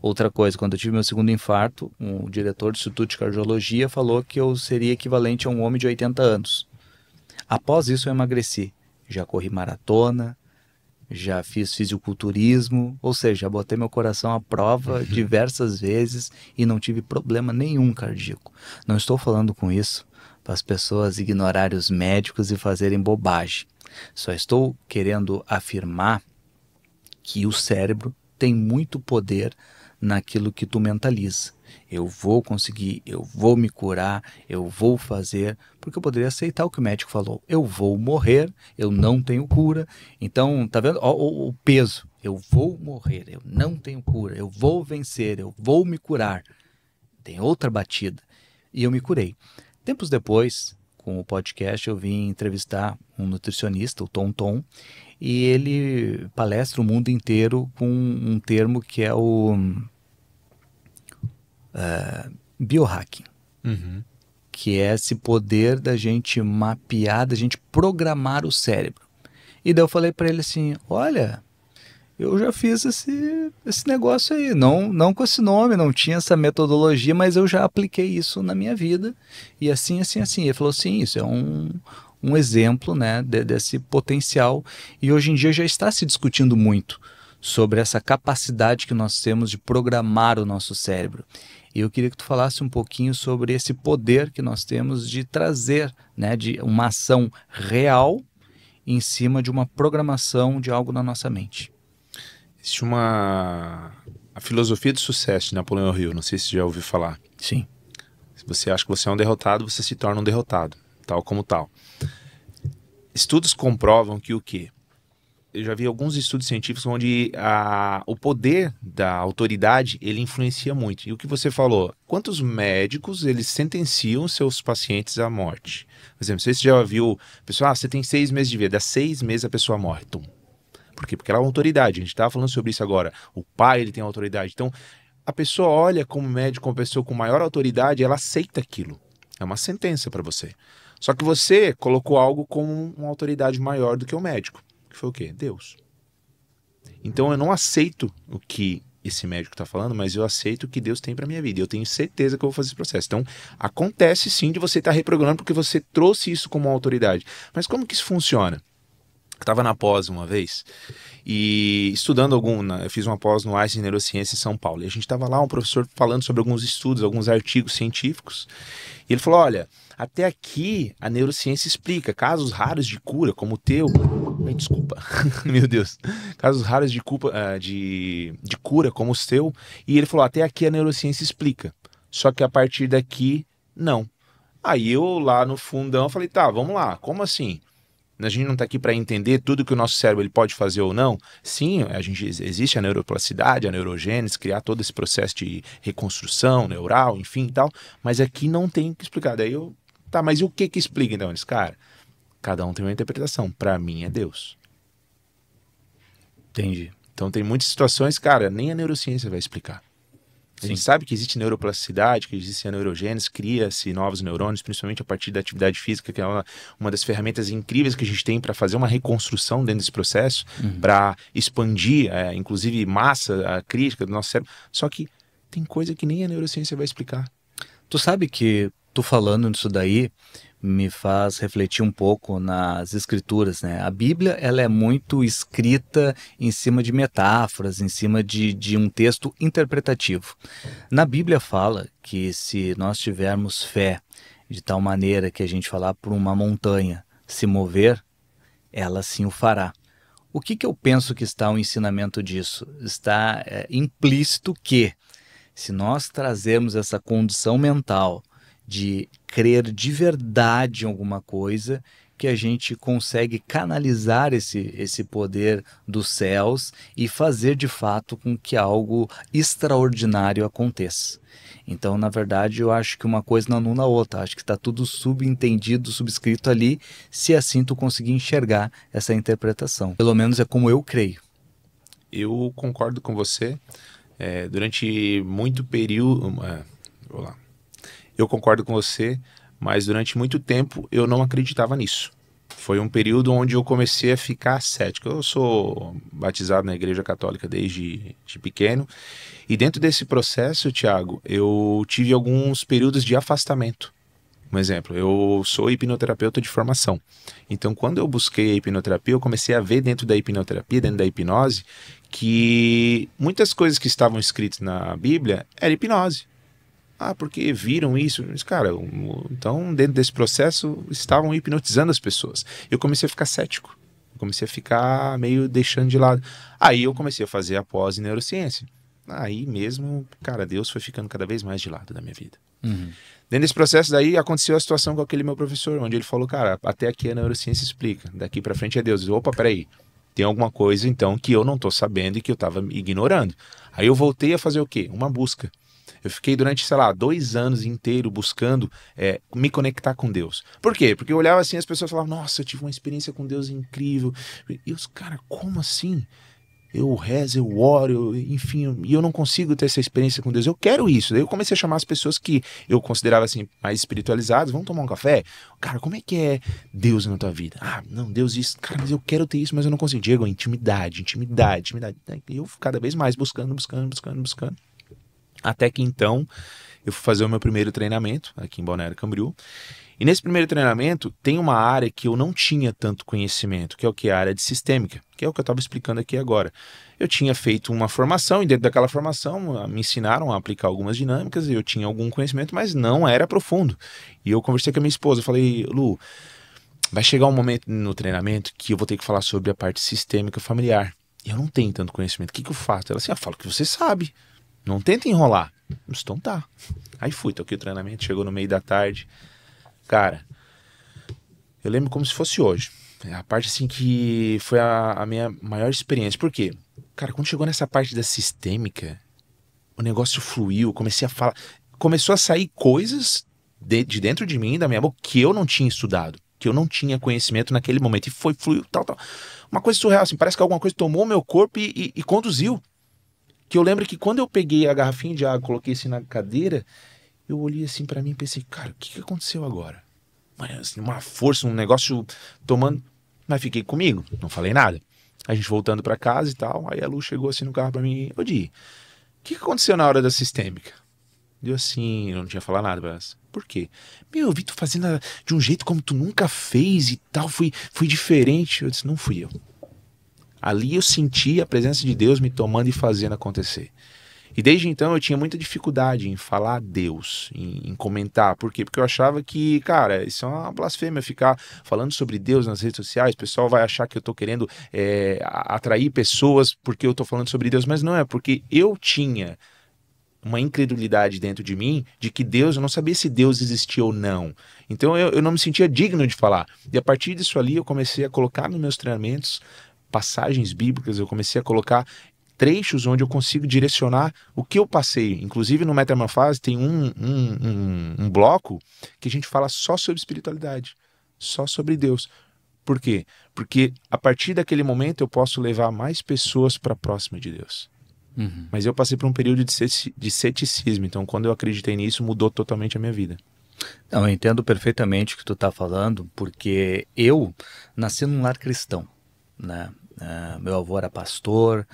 Outra coisa, quando eu tive meu segundo infarto, o diretor do Instituto de Cardiologia falou que eu seria equivalente a um homem de 80 anos. Após isso eu emagreci. Já corri maratona, já fiz fisiculturismo, ou seja, já botei meu coração à prova diversas vezes e não tive problema nenhum cardíaco. Não estou falando com isso para as pessoas ignorarem os médicos e fazerem bobagem. Só estou querendo afirmar que o cérebro tem muito poder naquilo que tu mentaliza. Eu vou conseguir, eu vou me curar, eu vou fazer, porque eu poderia aceitar o que o médico falou. Eu vou morrer, eu não tenho cura. Então, tá vendo? O peso. Eu vou morrer, eu não tenho cura, eu vou vencer, eu vou me curar. Tem outra batida. E eu me curei. Tempos depois, com o podcast, eu vim entrevistar um nutricionista, o Tom, e ele palestra o mundo inteiro com um termo que é o biohacking, que é esse poder da gente mapear, da gente programar o cérebro. E daí eu falei para ele assim, olha, eu já fiz esse negócio aí, não com esse nome, não tinha essa metodologia, mas eu já apliquei isso na minha vida, e assim. Ele falou, sim, isso é um exemplo, né, desse potencial, e hoje em dia já está se discutindo muito sobre essa capacidade que nós temos de programar o nosso cérebro. E eu queria que tu falasse um pouquinho sobre esse poder que nós temos de trazer, né, de uma ação real em cima de uma programação de algo na nossa mente. Existe a filosofia do sucesso de Napoleão Hill, não sei se você já ouviu falar. Sim. Se você acha que você é um derrotado, você se torna um derrotado, tal como tal. Estudos comprovam que o quê? Eu já vi alguns estudos científicos onde o poder da autoridade, ele influencia muito. E o que você falou, quantos médicos eles sentenciam seus pacientes à morte? Por exemplo, você já viu, pessoal, você tem 6 meses de vida, dá 6 meses a pessoa morre. Tum. Por quê? Porque ela é uma autoridade, a gente estava falando sobre isso agora. O pai, ele tem autoridade. Então, a pessoa olha como médico, como pessoa com maior autoridade, ela aceita aquilo. É uma sentença para você. Só que você colocou algo como uma autoridade maior do que o médico. Que foi o quê? Deus. Então eu não aceito o que esse médico está falando, mas eu aceito o que Deus tem para minha vida. Eu tenho certeza que eu vou fazer esse processo. Então, acontece sim de você estar reprogramando porque você trouxe isso como autoridade. Mas como que isso funciona? Eu estava na pós uma vez e estudando eu fiz uma pós no Einstein Neurociência em São Paulo. E a gente estava lá, um professor falando sobre alguns estudos, alguns artigos científicos. E ele falou, olha, até aqui a neurociência explica casos raros de cura, como o teu. Ai, desculpa, meu Deus. Casos raros de cura, como o teu. E ele falou, até aqui a neurociência explica. Só que a partir daqui, não. Aí eu lá no fundão falei, tá, vamos lá, como assim? A gente não está aqui para entender tudo que o nosso cérebro ele pode fazer ou não. Sim, existe a neuroplasticidade, a neurogênese, criar todo esse processo de reconstrução neural, enfim e tal, mas aqui não tem que explicar. Daí eu, tá, mas e o que explica então? Eles, cara, cada um tem uma interpretação. Para mim é Deus. Entendi. Então tem muitas situações, cara, nem a neurociência vai explicar. A gente sabe que existe neuroplasticidade, que existe a neurogênese, cria-se novos neurônios, principalmente a partir da atividade física, que é uma das ferramentas incríveis que a gente tem para fazer uma reconstrução dentro desse processo, para expandir, inclusive, massa crítica do nosso cérebro. Só que tem coisa que nem a neurociência vai explicar. Tu sabe que tu falando nisso daí me faz refletir um pouco nas escrituras, né? A Bíblia, ela é muito escrita em cima de metáforas, em cima de um texto interpretativo. Na Bíblia fala que se nós tivermos fé de tal maneira que a gente falar por uma montanha se mover, ela sim o fará. O que eu penso que está o ensinamento disso? Está implícito que se nós trazermos essa condição mental de crer de verdade em alguma coisa, que a gente consegue canalizar esse poder dos céus e fazer de fato com que algo extraordinário aconteça. Então, na verdade, eu acho que uma coisa não anula a outra. Acho que está tudo subentendido, subscrito ali, se assim tu conseguir enxergar essa interpretação. Pelo menos é como eu creio. Eu concordo com você. Durante muito período... vou lá. Eu concordo com você, mas durante muito tempo eu não acreditava nisso. Foi um período onde eu comecei a ficar cético. Eu sou batizado na Igreja Católica desde pequeno, e dentro desse processo, Thiago, eu tive alguns períodos de afastamento. Um exemplo, eu sou hipnoterapeuta de formação. Então, quando eu busquei a hipnoterapia, eu comecei a ver dentro da hipnoterapia, dentro da hipnose, que muitas coisas que estavam escritas na Bíblia era hipnose. Ah, porque viram isso? Mas, cara, então dentro desse processo estavam hipnotizando as pessoas. Eu comecei a ficar cético. Eu comecei a ficar meio deixando de lado. Aí eu comecei a fazer a pós em neurociência. Aí mesmo, cara, Deus foi ficando cada vez mais de lado da minha vida. Dentro desse processo daí aconteceu a situação com aquele meu professor, onde ele falou, cara, até aqui a neurociência explica. Daqui pra frente é Deus. Eu, opa, peraí. Tem alguma coisa então que eu não tô sabendo e que eu tava ignorando. Aí eu voltei a fazer o quê? Uma busca. Eu fiquei durante, 2 anos inteiros buscando me conectar com Deus. Por quê? Porque eu olhava assim, as pessoas falavam, nossa, eu tive uma experiência com Deus incrível. E os caras, como assim? Eu rezo, eu oro, enfim, e eu não consigo ter essa experiência com Deus. Eu quero isso. Daí eu comecei a chamar as pessoas que eu considerava assim mais espiritualizadas. Vamos tomar um café? Cara, como é que é Deus na tua vida? Ah, não, Deus isso. Cara, mas eu quero ter isso, mas eu não consigo. Diego, intimidade. E eu cada vez mais buscando. Até que então eu fui fazer o meu primeiro treinamento aqui em Balneário Camboriú. E nesse primeiro treinamento tem uma área que eu não tinha tanto conhecimento, que é o que? A área de sistêmica, que é o que eu estava explicando aqui agora. Eu tinha feito uma formação e dentro daquela formação me ensinaram a aplicar algumas dinâmicas e eu tinha algum conhecimento, mas não era profundo. E eu conversei com a minha esposa, eu falei, Lu, vai chegar um momento no treinamento que eu vou ter que falar sobre a parte sistêmica familiar. E eu não tenho tanto conhecimento, o que eu faço? Ela assim, fala o que você sabe. Não tenta enrolar. Então tá. Aí fui, toquei o treinamento, chegou no meio da tarde. Cara, eu lembro como se fosse hoje. A parte assim que foi a minha maior experiência. Por quê? Cara, quando chegou nessa parte da sistêmica, o negócio fluiu, comecei a falar. Começou a sair coisas de dentro de mim, da minha boca, que eu não tinha estudado, que eu não tinha conhecimento naquele momento. E fluiu, tal. Uma coisa surreal, assim, parece que alguma coisa tomou meu corpo e conduziu. Que eu lembro que quando eu peguei a garrafinha de água, coloquei assim na cadeira, eu olhei assim pra mim e pensei, cara, o que aconteceu agora? Assim, uma força, um negócio tomando... Mas fiquei comigo, não falei nada. A gente voltando pra casa e tal, aí a Lu chegou assim no carro pra mim, ô Di, que aconteceu na hora da sistêmica? Deu assim, eu não tinha falado nada pra ela. Por quê? Meu, eu vi tu fazendo de um jeito como tu nunca fez e tal, fui diferente. Eu disse, não fui eu. Ali eu senti a presença de Deus me tomando e fazendo acontecer. E desde então eu tinha muita dificuldade em falar a Deus, em comentar. Por quê? Porque eu achava que, cara, isso é uma blasfêmia, ficar falando sobre Deus nas redes sociais. O pessoal vai achar que eu tô querendo atrair pessoas porque eu tô falando sobre Deus. Mas não é, porque eu tinha uma incredulidade dentro de mim de que Deus, eu não sabia se Deus existia ou não. Então eu não me sentia digno de falar. E a partir disso ali eu comecei a colocar nos meus treinamentos passagens bíblicas, eu comecei a colocar trechos onde eu consigo direcionar o que eu passei. Inclusive no Metamorfose tem um bloco que a gente fala só sobre espiritualidade, só sobre Deus. Por quê? Porque a partir daquele momento eu posso levar mais pessoas para próxima de Deus. Mas eu passei por um período de ceticismo, então quando eu acreditei nisso, mudou totalmente a minha vida. Não, eu entendo perfeitamente o que tu está falando, porque eu nasci num lar cristão, né? Meu avô era pastor,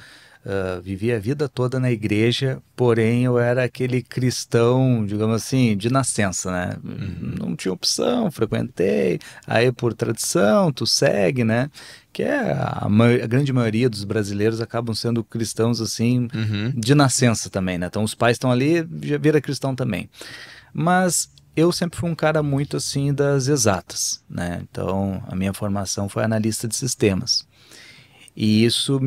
vivi a vida toda na igreja, porém eu era aquele cristão, digamos assim, de nascença, né? Não tinha opção, frequentei, aí por tradição tu segue, né? Que é a grande maioria dos brasileiros acabam sendo cristãos assim, de nascença também, né? Então os pais estão ali, já vira cristão também. Mas eu sempre fui um cara muito assim das exatas, né? Então a minha formação foi analista de sistemas. E isso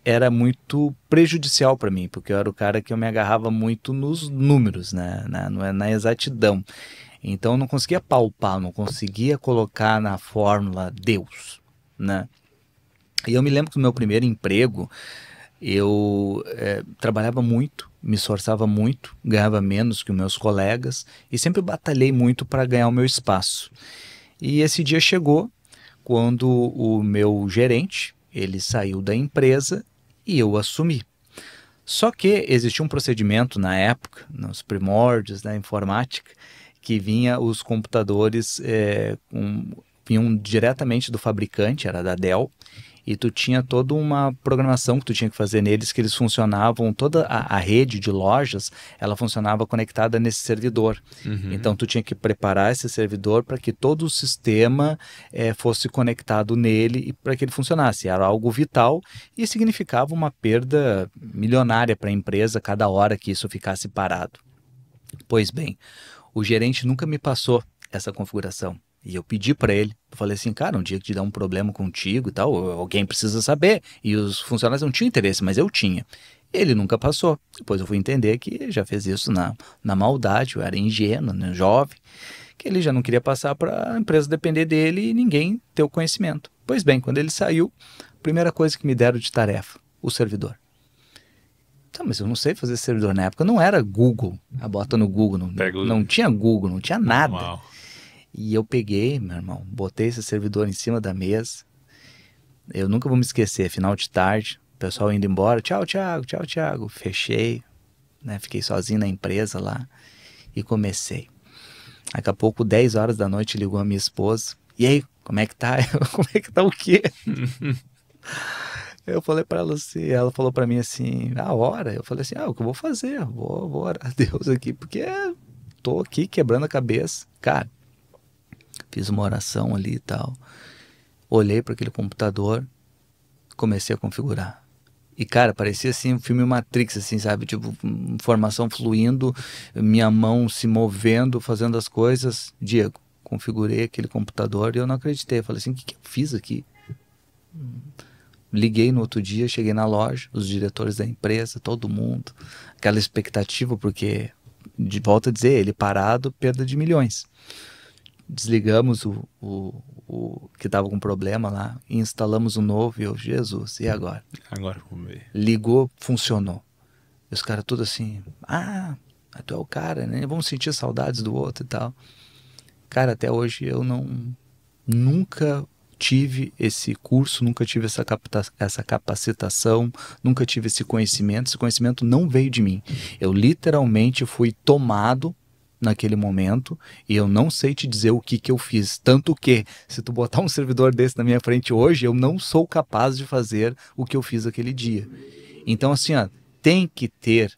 era muito prejudicial para mim, porque eu era o cara que eu me agarrava muito nos números, né? Na exatidão. Então eu não conseguia palpar, não conseguia colocar na fórmula Deus, né? E eu me lembro que no meu primeiro emprego, eu trabalhava muito, me esforçava muito, ganhava menos que os meus colegas e sempre batalhei muito para ganhar o meu espaço. E esse dia chegou quando o meu gerente, ele saiu da empresa e eu assumi. Só que existia um procedimento na época, nos primórdios da informática, que vinha os computadores vinham diretamente do fabricante, era da Dell, e tu tinha toda uma programação que tu tinha que fazer neles, que eles funcionavam, toda a rede de lojas, ela funcionava conectada nesse servidor. Então tu tinha que preparar esse servidor para que todo o sistema fosse conectado nele e para que ele funcionasse. Era algo vital e significava uma perda milionária para a empresa cada hora que isso ficasse parado. Pois bem, o gerente nunca me passou essa configuração. E eu pedi para ele, eu falei assim, cara, um dia que te dá um problema contigo e tal, alguém precisa saber. E os funcionários não tinham interesse, mas eu tinha. Ele nunca passou. Depois eu fui entender que já fez isso na maldade, eu era ingênuo, né, jovem, que ele já não queria passar para a empresa depender dele e ninguém ter o conhecimento. Pois bem, quando ele saiu, a primeira coisa que me deram de tarefa, o servidor. Tá, mas eu não sei fazer servidor na época, não era Google, bota no Google, não tinha Google, não tinha nada. Uau. E eu peguei, meu irmão, botei esse servidor em cima da mesa. Eu nunca vou me esquecer, final de tarde, o pessoal indo embora. Tchau, Thiago, tchau, Thiago. Fechei, né? Fiquei sozinho na empresa lá e comecei. Daqui a pouco, 10 horas da noite, ligou a minha esposa. E aí, como é que tá? Como é que tá o quê? Eu falei para ela assim, ela falou para mim assim, a hora. Eu falei assim, o que eu vou fazer? Vou orar a Deus aqui, porque tô aqui quebrando a cabeça. Cara, fiz uma oração ali e tal. Olhei para aquele computador, comecei a configurar. E, cara, parecia assim um filme Matrix, assim, sabe? Tipo, informação fluindo, minha mão se movendo, fazendo as coisas. Diego, configurei aquele computador e eu não acreditei. Eu falei assim, o que eu fiz aqui? Liguei no outro dia, cheguei na loja, os diretores da empresa, todo mundo. Aquela expectativa, porque, de volta a dizer, ele parado, perda de milhões. Desligamos o que estava com problema lá, e instalamos um novo, e eu, Jesus, e agora? Agora vamos ver. Ligou, funcionou. E os caras tudo assim, tu é o cara, né? Vamos sentir saudades do outro e tal. Cara, até hoje eu nunca tive esse curso, nunca tive essa capacitação, nunca tive esse conhecimento não veio de mim. Eu literalmente fui tomado naquele momento e eu não sei te dizer o que eu fiz, tanto que se tu botar um servidor desse na minha frente hoje, eu não sou capaz de fazer o que eu fiz aquele dia. Então assim, tem que ter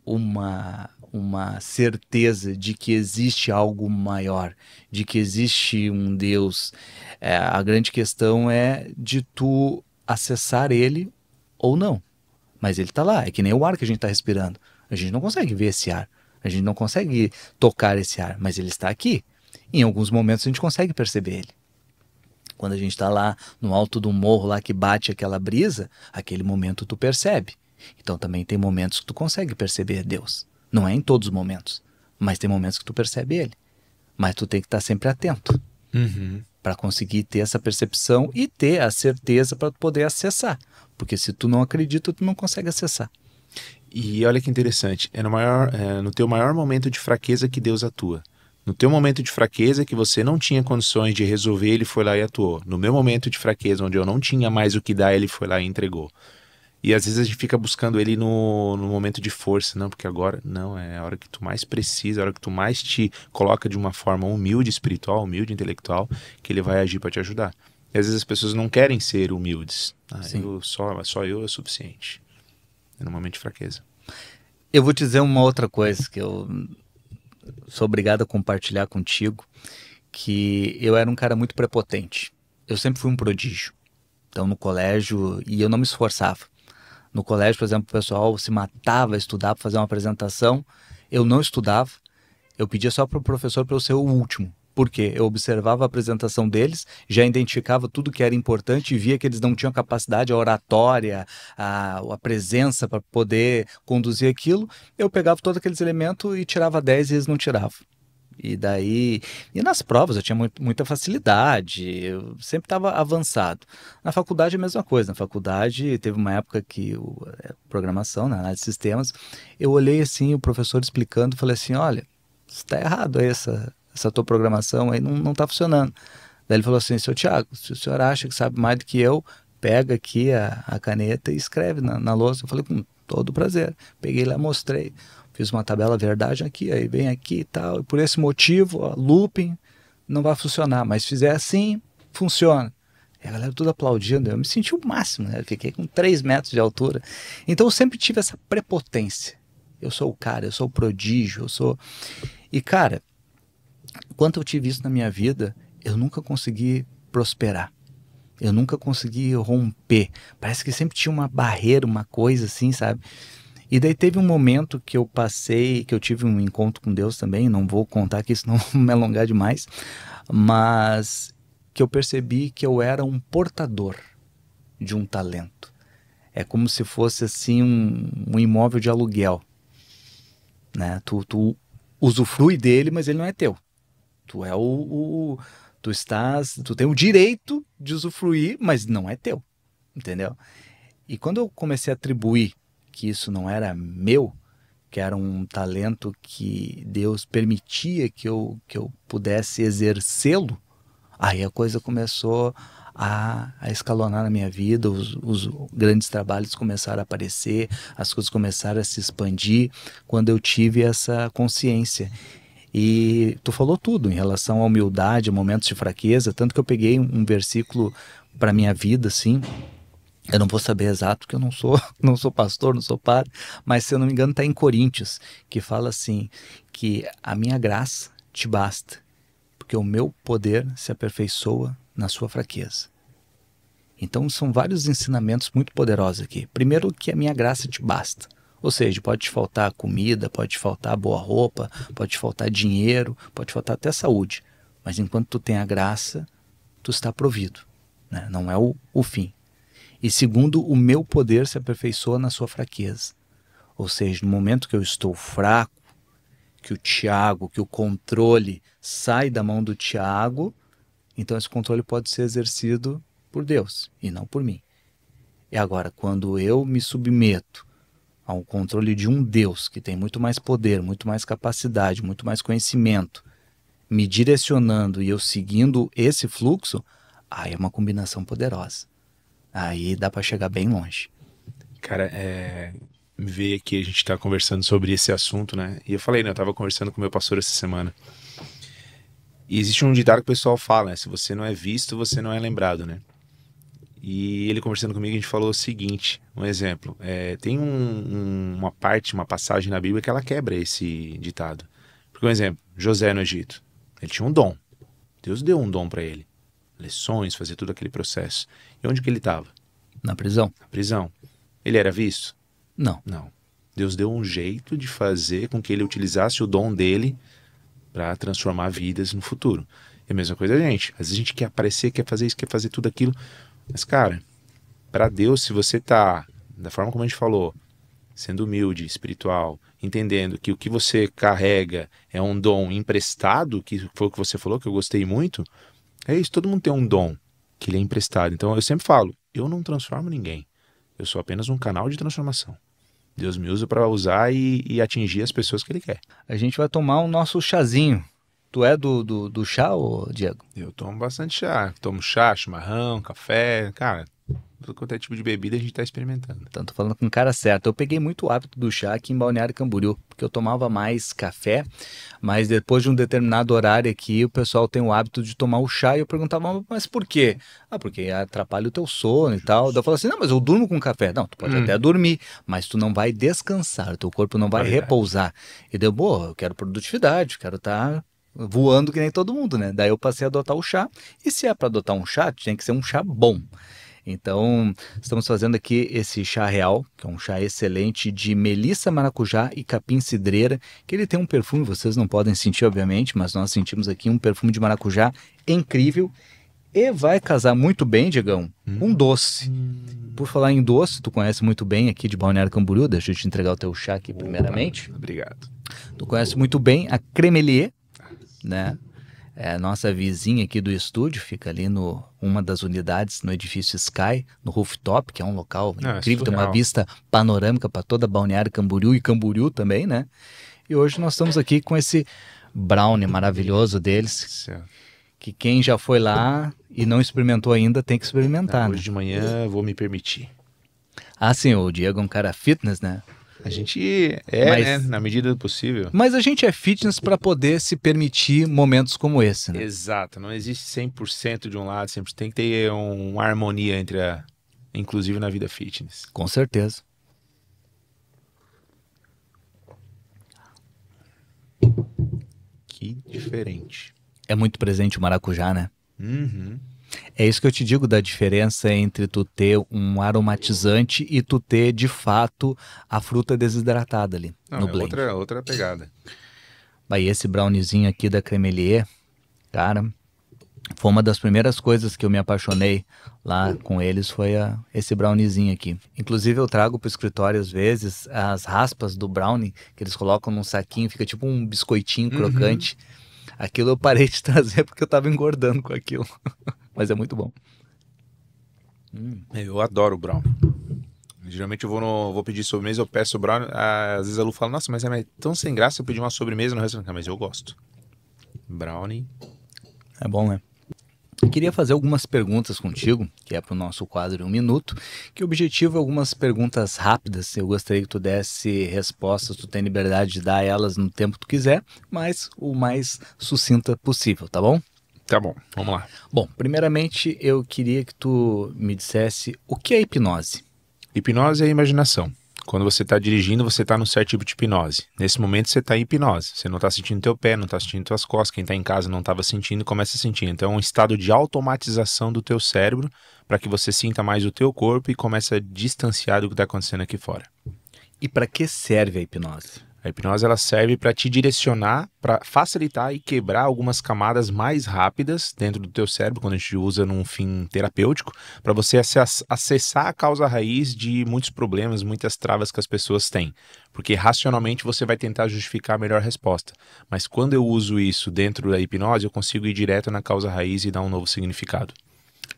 uma certeza de que existe algo maior, de que existe um Deus. A grande questão é de tu acessar ele ou não. Mas ele está lá, é que nem o ar que a gente está respirando. A gente não consegue ver esse ar, a gente não consegue tocar esse ar, mas ele está aqui. Em alguns momentos a gente consegue perceber ele. Quando a gente está lá no alto do morro lá que bate aquela brisa, aquele momento tu percebe. Então também tem momentos que tu consegue perceber Deus. Não é em todos os momentos, mas tem momentos que tu percebe ele. Mas tu tem que estar sempre atento para conseguir ter essa percepção e ter a certeza para poder acessar. Porque se tu não acredita, tu não consegue acessar. E olha que interessante, no teu maior momento de fraqueza que Deus atua. No teu momento de fraqueza que você não tinha condições de resolver, ele foi lá e atuou. No meu momento de fraqueza, onde eu não tinha mais o que dar, ele foi lá e entregou. E às vezes a gente fica buscando ele no momento de força, não, porque agora, não, é a hora que tu mais precisa, a hora que tu mais te coloca de uma forma humilde espiritual, humilde intelectual, que ele vai agir para te ajudar. E às vezes as pessoas não querem ser humildes. Só eu é suficiente. É no momento de fraqueza. Eu vou te dizer uma outra coisa que eu sou obrigado a compartilhar contigo, que eu era um cara muito prepotente. Eu sempre fui um prodígio. Então no colégio, e eu não me esforçava. No colégio, por exemplo, o pessoal se matava a estudar para fazer uma apresentação. Eu não estudava. Eu pedia só para o professor para eu ser o último. Por quê? Eu observava a apresentação deles, já identificava tudo que era importante e via que eles não tinham capacidade, a oratória, a presença para poder conduzir aquilo. Eu pegava todos aqueles elementos e tirava 10 e eles não tiravam. E nas provas eu tinha muita facilidade, eu sempre estava avançado. Na faculdade é a mesma coisa, na faculdade teve uma época que programação, na análise de sistemas, eu olhei assim o professor explicando e falei assim, olha, está errado aí essa tua programação aí, não está funcionando. Daí ele falou assim, seu Thiago, se o senhor acha que sabe mais do que eu, pega aqui a caneta e escreve na lousa. Eu falei, com todo prazer. Peguei lá, mostrei. Fiz uma tabela verdade aqui, aí vem aqui e tal. E por esse motivo, ó, looping não vai funcionar. Mas se fizer assim, funciona. E a galera tudo aplaudindo. Eu me senti o máximo, né? Eu fiquei com 3 metros de altura. Então eu sempre tive essa prepotência. Eu sou o cara, eu sou o prodígio, eu sou... E cara, enquanto eu tive isso na minha vida, eu nunca consegui prosperar. Eu nunca consegui romper. Parece que sempre tinha uma barreira, uma coisa assim, sabe? E daí teve um momento que eu passei, que eu tive um encontro com Deus também, não vou contar aqui, senão vou me alongar demais, mas que eu percebi que eu era um portador de um talento. É como se fosse assim um imóvel de aluguel, né? Tu usufrui dele, mas ele não é teu. Tu é tu tem o direito de usufruir, mas não é teu, entendeu? E quando eu comecei a atribuir que isso não era meu, que era um talento que Deus permitia que eu pudesse exercê-lo, aí a coisa começou a escalonar na minha vida, os grandes trabalhos começaram a aparecer, as coisas começaram a se expandir, quando eu tive essa consciência. E tu falou tudo em relação à humildade, a momentos de fraqueza, tanto que eu peguei um versículo para minha vida, assim. Eu não vou saber exato, porque eu não sou pastor, não sou padre, mas se eu não me engano está em Coríntios, que fala assim, que a minha graça te basta, porque o meu poder se aperfeiçoa na sua fraqueza. Então são vários ensinamentos muito poderosos aqui. Primeiro, que a minha graça te basta. Ou seja, pode te faltar comida, pode te faltar boa roupa, pode te faltar dinheiro, pode te faltar até saúde. Mas enquanto tu tem a graça, tu está provido, né? Não é o fim. E segundo, o meu poder se aperfeiçoa na sua fraqueza. Ou seja, no momento que eu estou fraco, que o Tiago, que o controle sai da mão do Tiago, então esse controle pode ser exercido por Deus e não por mim. E agora, quando eu me submeto ao controle de um Deus que tem muito mais poder, muito mais capacidade, muito mais conhecimento, me direcionando e eu seguindo esse fluxo, aí é uma combinação poderosa. Aí dá para chegar bem longe. Cara, me veio aqui, a gente tá conversando sobre esse assunto, né? E eu falei, né? Eu tava conversando com o meu pastor essa semana. E existe um ditado que o pessoal fala, né? Se você não é visto, você não é lembrado, né? E ele conversando comigo, a gente falou o seguinte, um exemplo, tem uma passagem na Bíblia que ela quebra esse ditado. Porque, um exemplo, José no Egito, ele tinha um dom. Deus deu um dom para ele. Lições, fazer todo aquele processo. E onde que ele estava? Na prisão? Na prisão. Ele era visto? Não. Não. Deus deu um jeito de fazer com que ele utilizasse o dom dele para transformar vidas no futuro. É a mesma coisa, gente. Às vezes a gente quer aparecer, quer fazer isso, quer fazer tudo aquilo. Mas, cara, para Deus, se você tá, da forma como a gente falou, sendo humilde, espiritual, entendendo que o que você carrega é um dom emprestado, que foi o que você falou, que eu gostei muito, é isso, todo mundo tem um dom que ele é emprestado. Então eu sempre falo, eu não transformo ninguém. Eu sou apenas um canal de transformação. Deus me usa para usar e atingir as pessoas que ele quer. A gente vai tomar o nosso chazinho. Tu é do chá, ô Diego? Eu tomo bastante chá. Tomo chá, chimarrão, café. Cara, todo quanto é tipo de bebida a gente tá experimentando. Então, tô falando com o cara certo. Eu peguei muito o hábito do chá aqui em Balneário Camboriú, porque eu tomava mais café, mas depois de um determinado horário aqui, o pessoal tem o hábito de tomar o chá e eu perguntava, mas por quê? Ah, porque atrapalha o teu sono e tal. Daí eu falava assim, não, mas eu durmo com café. Não, tu pode até dormir, mas tu não vai descansar, o teu corpo não vai repousar. E deu, eu quero produtividade, quero estar voando que nem todo mundo, né? Daí eu passei a adotar o chá, e se é para adotar um chá, tem que ser um chá bom. Então, estamos fazendo aqui esse chá real, que é um chá excelente de melissa, maracujá e capim cidreira, que ele tem um perfume, vocês não podem sentir, obviamente, mas nós sentimos aqui um perfume de maracujá incrível e vai casar muito bem, Diegão, com doce. Por falar em doce, tu conhece muito bem aqui de Balneário Camboriú, deixa eu te entregar o teu chá aqui primeiramente. Obrigado. Tu conhece muito bem a Cremelier, né? É a nossa vizinha aqui do estúdio, fica ali uma das unidades no edifício Sky, no rooftop, que é um local incrível, tem uma vista panorâmica para toda Balneário Camboriú e Camboriú também, né? E hoje nós estamos aqui com esse brownie maravilhoso deles, que quem já foi lá e não experimentou ainda tem que experimentar. Hoje de manhã eu vou me permitir. Ah, sim, o Diego é um cara fitness, né? A gente né, na medida do possível. Mas a gente é fitness para poder se permitir momentos como esse, né? Exato, não existe 100% de um lado, sempre tem que ter uma harmonia inclusive na vida fitness. Com certeza. Que diferente. É muito presente o maracujá, né? Uhum. É isso que eu te digo da diferença entre tu ter um aromatizante e tu ter, de fato, a fruta desidratada ali no blend. Outra pegada. Aí esse browniezinho aqui da Cremelier, cara, foi uma das primeiras coisas que eu me apaixonei lá com eles, foi esse browniezinho aqui. Inclusive eu trago pro escritório às vezes as raspas do brownie, que eles colocam num saquinho, fica tipo um biscoitinho crocante. Aquilo eu parei de trazer porque eu tava engordando com aquilo. Mas é muito bom. Eu adoro o brownie. Geralmente eu vou pedir sobremesa, eu peço o brownie. Às vezes a Lu fala, nossa, mas é tão sem graça eu pedir uma sobremesa no restaurante. Mas eu gosto. Brownie. É bom, né? Eu queria fazer algumas perguntas contigo, que é para o nosso quadro 1 minuto, que o objetivo é algumas perguntas rápidas. Eu gostaria que tu desse respostas, tu tem liberdade de dar elas no tempo que tu quiser, mas o mais sucinta possível, tá bom? Tá bom, vamos lá. Bom, primeiramente eu queria que tu me dissesse o que é hipnose. Hipnose é imaginação. Quando você está dirigindo, você está num certo tipo de hipnose. Nesse momento você está em hipnose. Você não está sentindo teu pé, não está sentindo tuas costas. Quem está em casa não estava sentindo, começa a sentir. Então é um estado de automatização do teu cérebro para que você sinta mais o teu corpo e comece a distanciar do que está acontecendo aqui fora. E para que serve a hipnose? A hipnose ela serve para te direcionar, para facilitar e quebrar algumas camadas mais rápidas dentro do teu cérebro, quando a gente usa num fim terapêutico, para você acessar a causa raiz de muitos problemas, muitas travas que as pessoas têm. Porque racionalmente você vai tentar justificar a melhor resposta. Mas quando eu uso isso dentro da hipnose, eu consigo ir direto na causa raiz e dar um novo significado.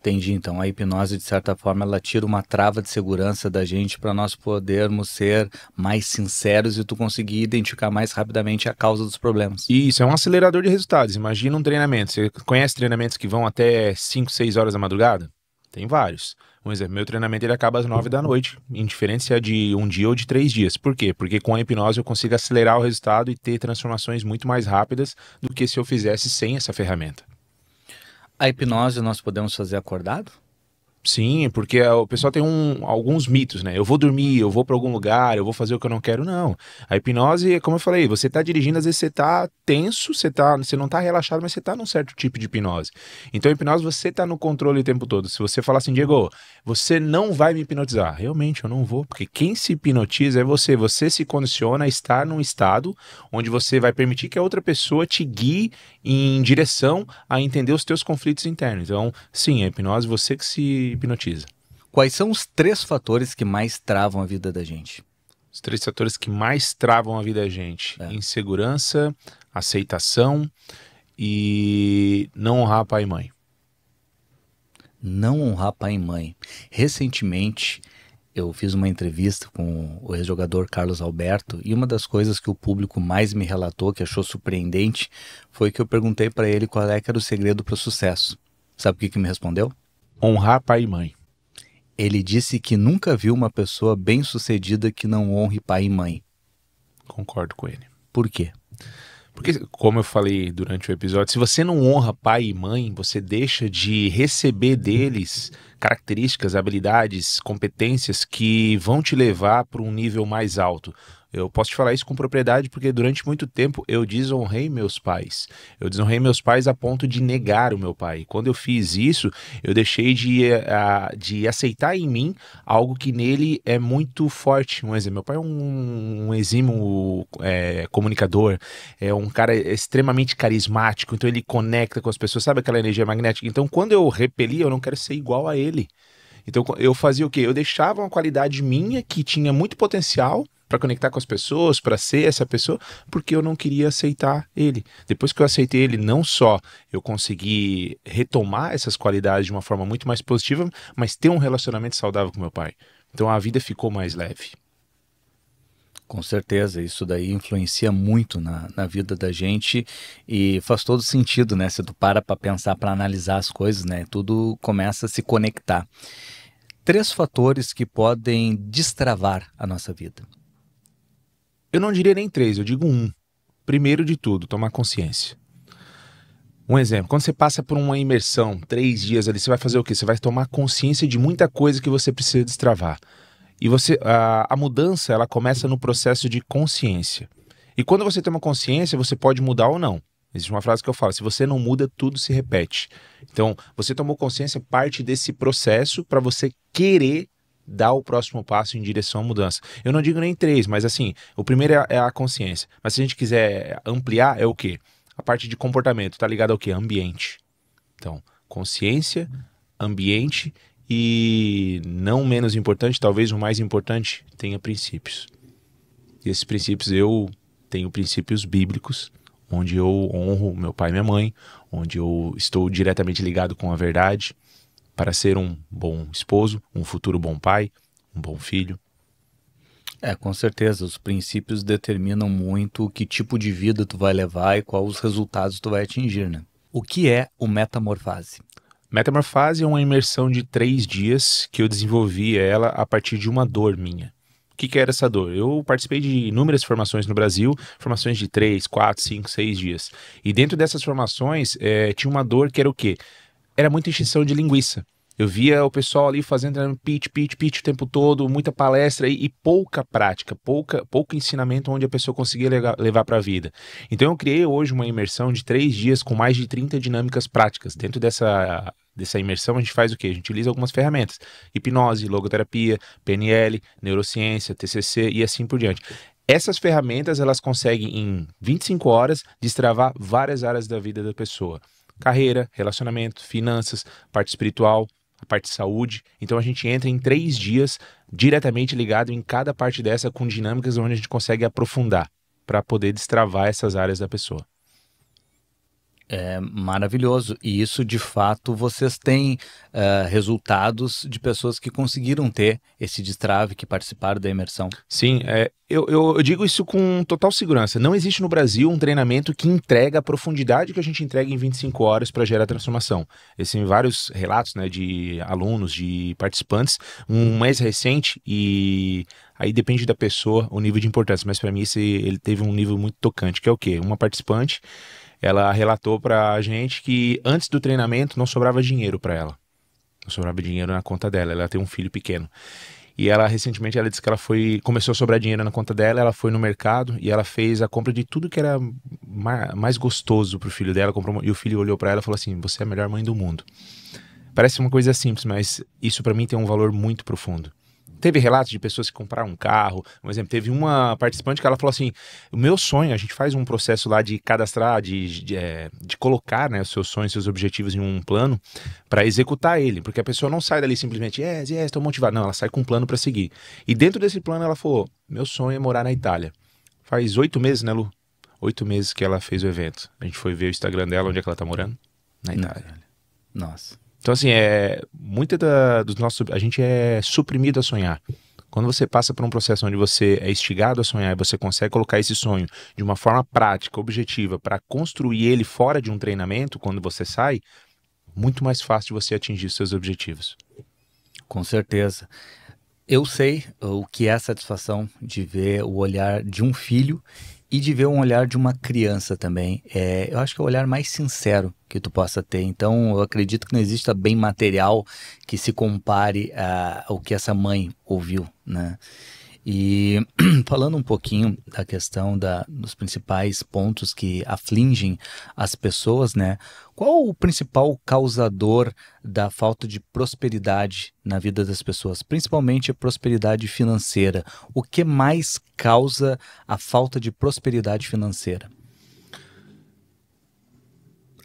Entendi, então a hipnose de certa forma ela tira uma trava de segurança da gente para nós podermos ser mais sinceros e tu conseguir identificar mais rapidamente a causa dos problemas. Isso, é um acelerador de resultados. Imagina um treinamento, você conhece treinamentos que vão até 5, 6 horas da madrugada? Tem vários. Um exemplo, meu treinamento ele acaba às 9 da noite, indiferente se é de um dia ou de 3 dias. Por quê? Porque com a hipnose eu consigo acelerar o resultado e ter transformações muito mais rápidas do que se eu fizesse sem essa ferramenta. A hipnose nós podemos fazer acordado? Sim, porque o pessoal tem alguns mitos, né? Eu vou dormir, eu vou para algum lugar, eu vou fazer o que eu não quero. Não. A hipnose, como eu falei, você tá dirigindo, às vezes você tá tenso, você não tá relaxado, mas você tá num certo tipo de hipnose. Então, a hipnose, você tá no controle o tempo todo. Se você falar assim, Diego, você não vai me hipnotizar. Realmente, eu não vou, porque quem se hipnotiza é você. Você se condiciona a estar num estado onde você vai permitir que a outra pessoa te guie em direção a entender os teus conflitos internos. Então, sim, a hipnose, você que se hipnotiza. Quais são os 3 fatores que mais travam a vida da gente? Os 3 fatores que mais travam a vida da gente: insegurança, aceitação e não honrar pai e mãe. Não honrar pai e mãe. Recentemente, eu fiz uma entrevista com o ex-jogador Carlos Alberto e uma das coisas que o público mais me relatou, que achou surpreendente, foi que eu perguntei para ele qual é que era o segredo para o sucesso. Sabe o que me respondeu? Honrar pai e mãe. Ele disse que nunca viu uma pessoa bem-sucedida que não honre pai e mãe. Concordo com ele. Por quê? Porque, como eu falei durante o episódio, se você não honra pai e mãe, você deixa de receber deles características, habilidades, competências que vão te levar para um nível mais alto. Eu posso te falar isso com propriedade porque durante muito tempo eu desonrei meus pais. Eu desonrei meus pais a ponto de negar o meu pai. Quando eu fiz isso, eu deixei de aceitar em mim algo que nele é muito forte. Um exemplo, meu pai é um exímio comunicador, é um cara extremamente carismático, então ele conecta com as pessoas, sabe aquela energia magnética? Então quando eu repeli, eu não quero ser igual a ele. Então eu fazia o quê? Eu deixava uma qualidade minha que tinha muito potencial para conectar com as pessoas, para ser essa pessoa, porque eu não queria aceitar ele. Depois que eu aceitei ele, não só eu consegui retomar essas qualidades de uma forma muito mais positiva, mas ter um relacionamento saudável com meu pai. Então a vida ficou mais leve. Com certeza, isso daí influencia muito na vida da gente e faz todo sentido, né? Se tu para pensar, para analisar as coisas, né? Tudo começa a se conectar. 3 fatores que podem destravar a nossa vida. Eu não diria nem 3, eu digo 1. Primeiro de tudo, tomar consciência. Um exemplo, quando você passa por uma imersão, 3 dias ali, você vai fazer o quê? Você vai tomar consciência de muita coisa que você precisa destravar. E a mudança, ela começa no processo de consciência. E quando você tem uma consciência, você pode mudar ou não. Existe uma frase que eu falo, se você não muda, tudo se repete. Então, você tomou consciência, parte desse processo para você querer dar o próximo passo em direção à mudança. Eu não digo nem 3, mas assim, o primeiro é a consciência. Mas se a gente quiser ampliar, é o quê? A parte de comportamento, tá ligado ao quê? Ambiente. Então, consciência, ambiente e, não menos importante, talvez o mais importante, tenha princípios. E esses princípios, eu tenho princípios bíblicos, onde eu honro meu pai e minha mãe, onde eu estou diretamente ligado com a verdade, para ser um bom esposo, um futuro bom pai, um bom filho. Com certeza, os princípios determinam muito que tipo de vida tu vai levar e quais os resultados tu vai atingir, né? O que é o Metamorfase? Metamorfase é uma imersão de 3 dias que eu desenvolvi ela a partir de uma dor minha. O que era essa dor? Eu participei de inúmeras formações no Brasil, formações de 3, 4, 5, 6 dias. E dentro dessas formações tinha uma dor que era o quê? Era muita encheção de linguiça. Eu via o pessoal ali fazendo pitch o tempo todo, muita palestra e pouca prática, pouco ensinamento onde a pessoa conseguia levar para a vida. Então eu criei hoje uma imersão de 3 dias com mais de 30 dinâmicas práticas. Dentro dessa imersão a gente faz o quê? A gente utiliza algumas ferramentas: hipnose, logoterapia, PNL, neurociência, TCC e assim por diante. Essas ferramentas, elas conseguem em 25 horas destravar várias áreas da vida da pessoa. Carreira, relacionamento, finanças, parte espiritual, a parte de saúde. Então a gente entra em 3 dias diretamente ligado em cada parte dessa, com dinâmicas onde a gente consegue aprofundar para poder destravar essas áreas da pessoa. É maravilhoso. E isso, de fato, vocês têm resultados de pessoas que conseguiram ter esse destrave, que participaram da imersão. Sim, eu digo isso com total segurança. Não existe no Brasil um treinamento que entrega a profundidade que a gente entrega em 25 horas para gerar transformação. Existem vários relatos, né, de alunos, de participantes. Um mais recente, e aí depende da pessoa o nível de importância, mas para mim ele teve um nível muito tocante, que é o quê? Uma participante, ela relatou pra gente que antes do treinamento não sobrava dinheiro para ela. não sobrava dinheiro na conta dela. Ela tem um filho pequeno. E ela, recentemente, ela disse que começou a sobrar dinheiro na conta dela, ela foi no mercado e ela fez a compra de tudo que era mais gostoso pro filho dela, e o filho olhou para ela e falou assim, você é a melhor mãe do mundo. Parece uma coisa simples, mas isso para mim tem um valor muito profundo. Teve relatos de pessoas que compraram um carro, por exemplo, teve uma participante que ela falou assim, o meu sonho, a gente faz um processo lá de cadastrar, de colocar, né, os seus sonhos, seus objetivos em um plano para executar ele, porque a pessoa não sai dali simplesmente, estou motivado, não, ela sai com um plano para seguir. E dentro desse plano ela falou, meu sonho é morar na Itália. Faz 8 meses, né, Lu? 8 meses que ela fez o evento. A gente foi ver o Instagram dela, onde é que ela tá morando? Na Itália. Nossa. Então, assim, dos nossos... A gente é suprimido a sonhar. Quando você passa por um processo onde você é instigado a sonhar e você consegue colocar esse sonho de uma forma prática, objetiva, para construir ele fora de um treinamento, quando você sai, muito mais fácil de você atingir seus objetivos. Com certeza. Eu sei o que é a satisfação de ver o olhar de um filho e de ver um olhar de uma criança também. Eu acho que é o olhar mais sincero que tu possa ter. Então, eu acredito que não exista bem material que se compare ao que essa mãe ouviu, né? E falando um pouquinho da questão dos principais pontos que afligem as pessoas, né? Qual o principal causador da falta de prosperidade na vida das pessoas, principalmente a prosperidade financeira? O que mais causa a falta de prosperidade financeira?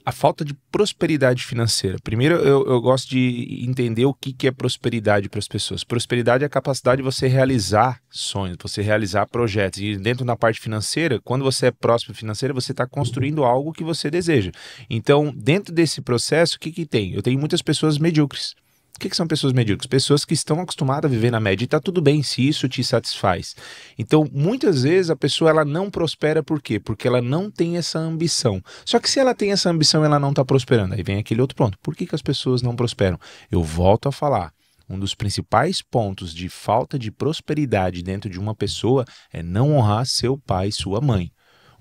A falta de prosperidade financeira. Primeiro, eu gosto de entender o que é prosperidade para as pessoas. Prosperidade é a capacidade de você realizar sonhos, você realizar projetos. E dentro da parte financeira, quando você é próspero financeiro, você está construindo algo que você deseja. Então, dentro desse processo, o que tem? Eu tenho muitas pessoas medíocres. O que são pessoas medíocres? Pessoas que estão acostumadas a viver na média. E está tudo bem se isso te satisfaz. Então, muitas vezes a pessoa ela não prospera por quê? Porque ela não tem essa ambição. Só que se ela tem essa ambição, ela não está prosperando. Aí vem aquele outro ponto. Por que as pessoas não prosperam? Eu volto a falar. Um dos principais pontos de falta de prosperidade dentro de uma pessoa é não honrar seu pai e sua mãe.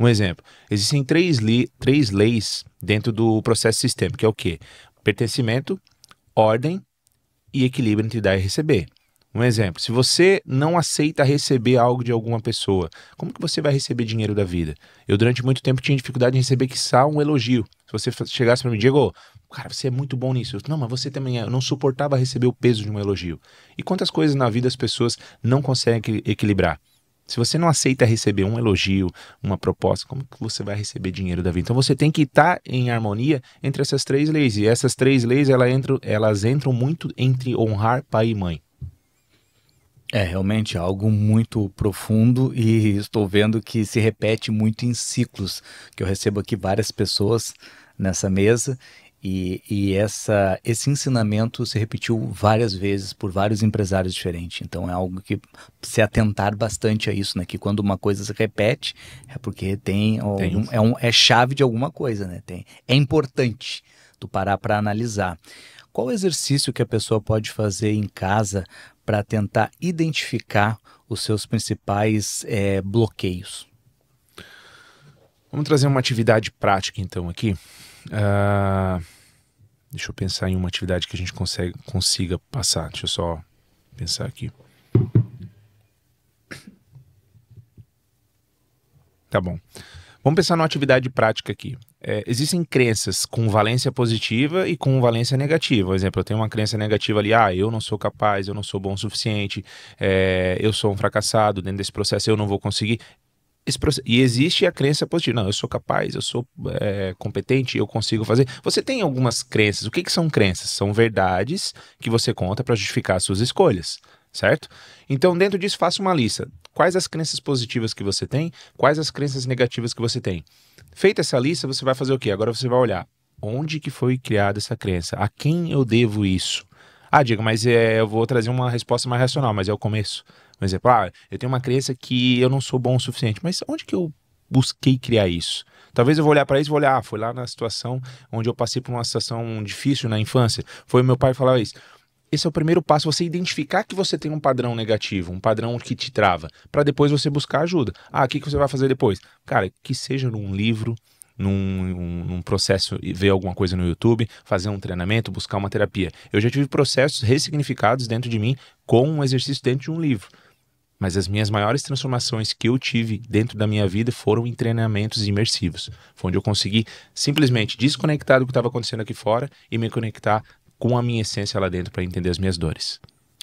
Um exemplo. Existem três leis dentro do processo sistêmico, que é o quê? Pertencimento, ordem e equilíbrio entre dar e receber. Um exemplo, se você não aceita receber algo de alguma pessoa, como que você vai receber dinheiro da vida? Eu durante muito tempo tinha dificuldade em receber quiçá um elogio. Se você chegasse para mim, Diego, cara, você é muito bom nisso. Não, mas você também é. Eu não suportava receber o peso de um elogio. E quantas coisas na vida as pessoas não conseguem equilibrar? Se você não aceita receber um elogio, uma proposta, como que você vai receber dinheiro da vida? Então você tem que estar em harmonia entre essas três leis. E essas três leis, elas entram muito entre honrar pai e mãe. É realmente algo muito profundo e estou vendo que se repete muito em ciclos, que eu recebo aqui várias pessoas nessa mesa e esse ensinamento se repetiu várias vezes por vários empresários diferentes. Então é algo que se atentar bastante a isso, né? Que quando uma coisa se repete é porque é chave de alguma coisa, né? É importante tu parar para analisar. Qual o exercício que a pessoa pode fazer em casa para tentar identificar os seus principais bloqueios? Vamos trazer uma atividade prática então aqui. Deixa eu pensar em uma atividade que a gente consiga passar. Deixa eu só pensar aqui. Tá bom. Vamos pensar numa atividade prática aqui. Existem crenças com valência positiva e com valência negativa. Por exemplo, eu tenho uma crença negativa ali, eu não sou capaz, eu não sou bom o suficiente, eu sou um fracassado, dentro desse processo eu não vou conseguir. E existe a crença positiva, não, eu sou capaz, eu sou competente, eu consigo fazer. Você tem algumas crenças. O que são crenças? São verdades que você conta para justificar as suas escolhas, certo? Então, dentro disso, faça uma lista. Quais as crenças positivas que você tem? Quais as crenças negativas que você tem? Feita essa lista, você vai fazer o quê? Agora você vai olhar onde que foi criada essa crença? A quem eu devo isso? Diego, mas eu vou trazer uma resposta mais racional, mas é o começo. Por exemplo, eu tenho uma crença que eu não sou bom o suficiente, mas onde que eu busquei criar isso? Talvez eu vou olhar para isso e vou olhar, foi lá na situação onde eu passei por uma situação difícil na infância, foi meu pai falar isso. Esse é o primeiro passo, você identificar que você tem um padrão negativo, um padrão que te trava, para depois você buscar ajuda. O que você vai fazer depois? Cara, que seja num livro, num processo e ver alguma coisa no YouTube, fazer um treinamento, buscar uma terapia. Eu já tive processos ressignificados dentro de mim com um exercício dentro de um livro. Mas as minhas maiores transformações que eu tive dentro da minha vida foram em treinamentos imersivos. Foi onde eu consegui simplesmente desconectar do que estava acontecendo aqui fora e me conectar com a minha essência lá dentro para entender as minhas dores.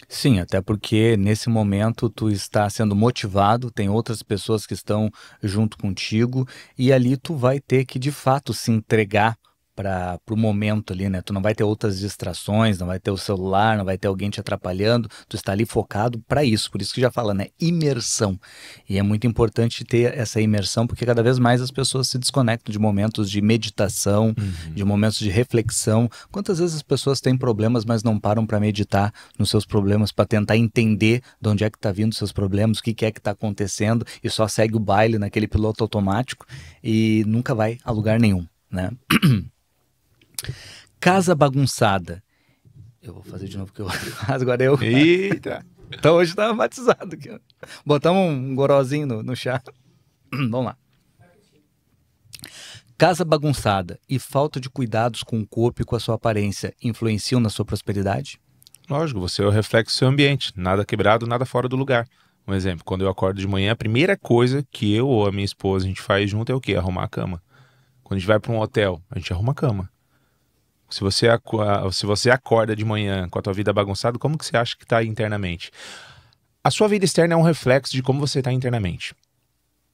Sim, até porque nesse momento tu está sendo motivado, tem outras pessoas que estão junto contigo e ali tu vai ter que de fato se entregar para o momento ali, né? Tu não vai ter outras distrações, não vai ter o celular, não vai ter alguém te atrapalhando, tu está ali focado para isso, por isso que já fala, né? Imersão. E é muito importante ter essa imersão porque cada vez mais as pessoas se desconectam de momentos de meditação, de momentos de reflexão. Quantas vezes as pessoas têm problemas, mas não param para meditar nos seus problemas, para tentar entender de onde é que está vindo os seus problemas, o que é que está acontecendo e só segue o baile naquele piloto automático e nunca vai a lugar nenhum, né? Casa bagunçada. Eu vou fazer de novo que eu faço, agora eu. Eita! Então hoje tá batizado aqui. Botamos um gorozinho no chá. Vamos lá. Casa bagunçada e falta de cuidados com o corpo e com a sua aparência influenciam na sua prosperidade? Lógico, você é o reflexo do seu ambiente. Nada quebrado, nada fora do lugar. Um exemplo, quando eu acordo de manhã, a primeira coisa que eu ou a minha esposa a gente faz junto é o quê? Arrumar a cama. Quando a gente vai para um hotel, a gente arruma a cama. Se você acorda de manhã com a tua vida bagunçada, como que você acha que está internamente? A sua vida externa é um reflexo de como você está internamente.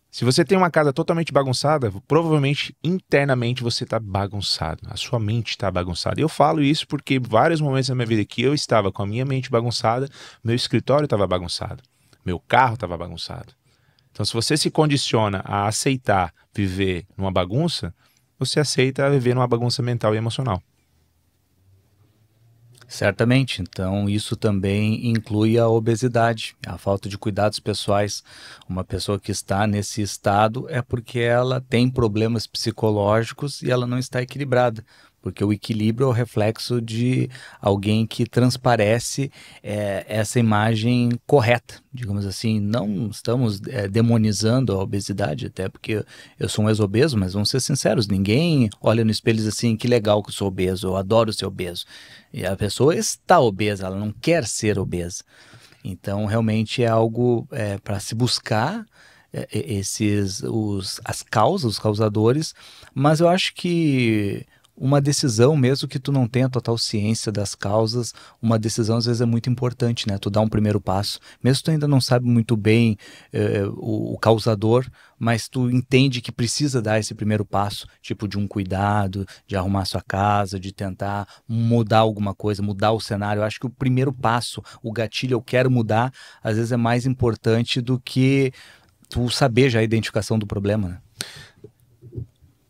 Se você tem uma casa totalmente bagunçada, provavelmente internamente você está bagunçado. A sua mente está bagunçada. Eu falo isso porque vários momentos da minha vida que eu estava com a minha mente bagunçada, meu escritório estava bagunçado, meu carro estava bagunçado. Então, se você se condiciona a aceitar viver numa bagunça, você aceita viver numa bagunça mental e emocional. Certamente, então isso também inclui a obesidade, a falta de cuidados pessoais. Uma pessoa que está nesse estado é porque ela tem problemas psicológicos e ela não está equilibrada, porque o equilíbrio é o reflexo de alguém que transparece essa imagem correta, digamos assim. Não estamos demonizando a obesidade, até porque eu sou um ex-obeso, mas vamos ser sinceros, ninguém olha no espelho e diz assim, que legal que eu sou obeso, eu adoro ser obeso. E a pessoa está obesa, ela não quer ser obesa. Então, realmente é algo para se buscar as causas, os causadores, mas eu acho que uma decisão, mesmo que tu não tenha total ciência das causas, uma decisão às vezes é muito importante, né? Tu dá um primeiro passo, mesmo que tu ainda não sabe muito bem o causador, mas tu entende que precisa dar esse primeiro passo, tipo de um cuidado, de arrumar sua casa, de tentar mudar alguma coisa, mudar o cenário. Eu acho que o primeiro passo, o gatilho, eu quero mudar, às vezes é mais importante do que tu saber já a identificação do problema, né?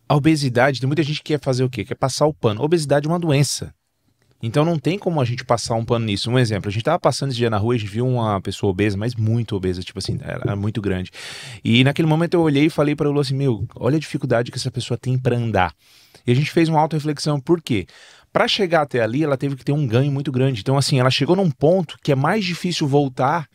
A obesidade, tem muita gente que quer fazer o quê? Quer passar o pano. A obesidade é uma doença. Então não tem como a gente passar um pano nisso. Um exemplo, a gente tava passando esse dia na rua e a gente viu uma pessoa obesa, mas muito obesa, tipo assim, ela era muito grande. E naquele momento eu olhei e falei pra ela assim, meu, olha a dificuldade que essa pessoa tem pra andar. E a gente fez uma auto-reflexão, por quê? Pra chegar até ali, ela teve que ter um ganho muito grande. Então assim, ela chegou num ponto que é mais difícil voltar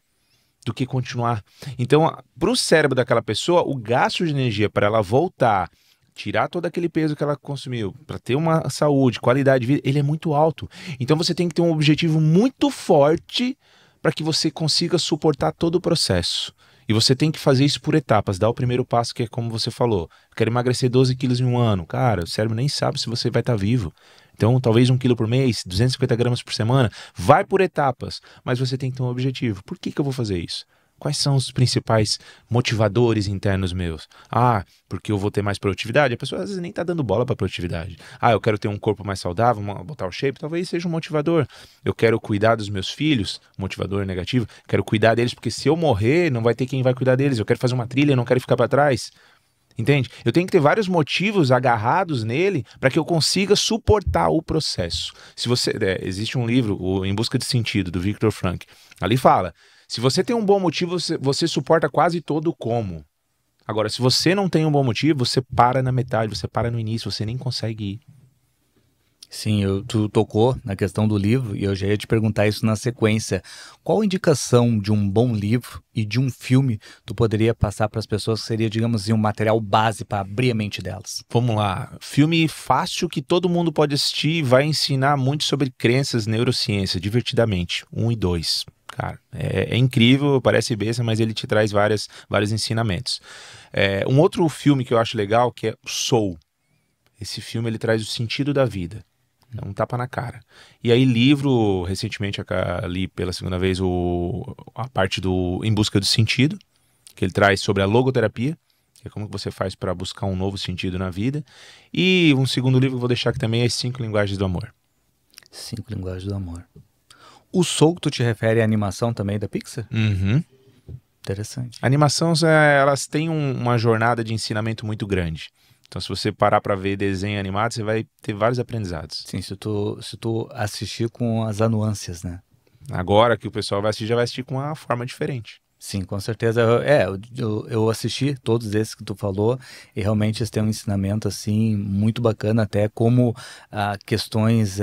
do que continuar. Então, pro cérebro daquela pessoa, o gasto de energia para ela voltar, tirar todo aquele peso que ela consumiu, para ter uma saúde, qualidade de vida, ele é muito alto. Então você tem que ter um objetivo muito forte para que você consiga suportar todo o processo. E você tem que fazer isso por etapas, dar o primeiro passo, que é como você falou, eu quero emagrecer 12 quilos em um ano. Cara, o cérebro nem sabe se você vai estar vivo. Então, talvez 1 quilo por mês, 250 gramas por semana, vai por etapas, mas você tem que ter um objetivo. Por que eu vou fazer isso? Quais são os principais motivadores internos meus? Ah, porque eu vou ter mais produtividade? A pessoa às vezes nem está dando bola para produtividade. Ah, eu quero ter um corpo mais saudável, botar o shape, talvez seja um motivador. Eu quero cuidar dos meus filhos, motivador negativo. Quero cuidar deles, porque se eu morrer, não vai ter quem vai cuidar deles. Eu quero fazer uma trilha, não quero ficar para trás. Entende? Eu tenho que ter vários motivos agarrados nele para que eu consiga suportar o processo. Se você, existe um livro, o Em Busca de Sentido, do Viktor Frankl. Ali fala, se você tem um bom motivo, você suporta quase todo o como. Agora, se você não tem um bom motivo, você para na metade, você para no início, você nem consegue ir. Sim, tu tocou na questão do livro e eu já ia te perguntar isso na sequência. Qual a indicação de um bom livro e de um filme tu poderia passar para as pessoas que seria, digamos assim, um material base para abrir a mente delas? Vamos lá. Filme fácil que todo mundo pode assistir e vai ensinar muito sobre crenças, neurociência, divertidamente. 1 e 2. Cara, é incrível, parece besta, mas ele te traz vários ensinamentos. Um outro filme que eu acho legal que é Soul. Esse filme ele traz o sentido da vida. É um tapa na cara. E aí, livro, recentemente eu li pela segunda vez a parte do Em Busca do Sentido, que ele traz sobre a logoterapia, que é como que você faz para buscar um novo sentido na vida. E um segundo livro que eu vou deixar aqui também é As 5 Linguagens do Amor. 5 Linguagens do Amor. O Soul que tu te refere à animação também da Pixar? Uhum. Interessante. Animações, elas têm uma jornada de ensinamento muito grande. Então, se você parar para ver desenho animado, você vai ter vários aprendizados. Sim, se tu assistir com as nuances, né? Agora que o pessoal vai assistir, já vai assistir com uma forma diferente. Sim, com certeza. Eu assisti todos esses que tu falou e realmente eles têm um ensinamento assim muito bacana, até como questões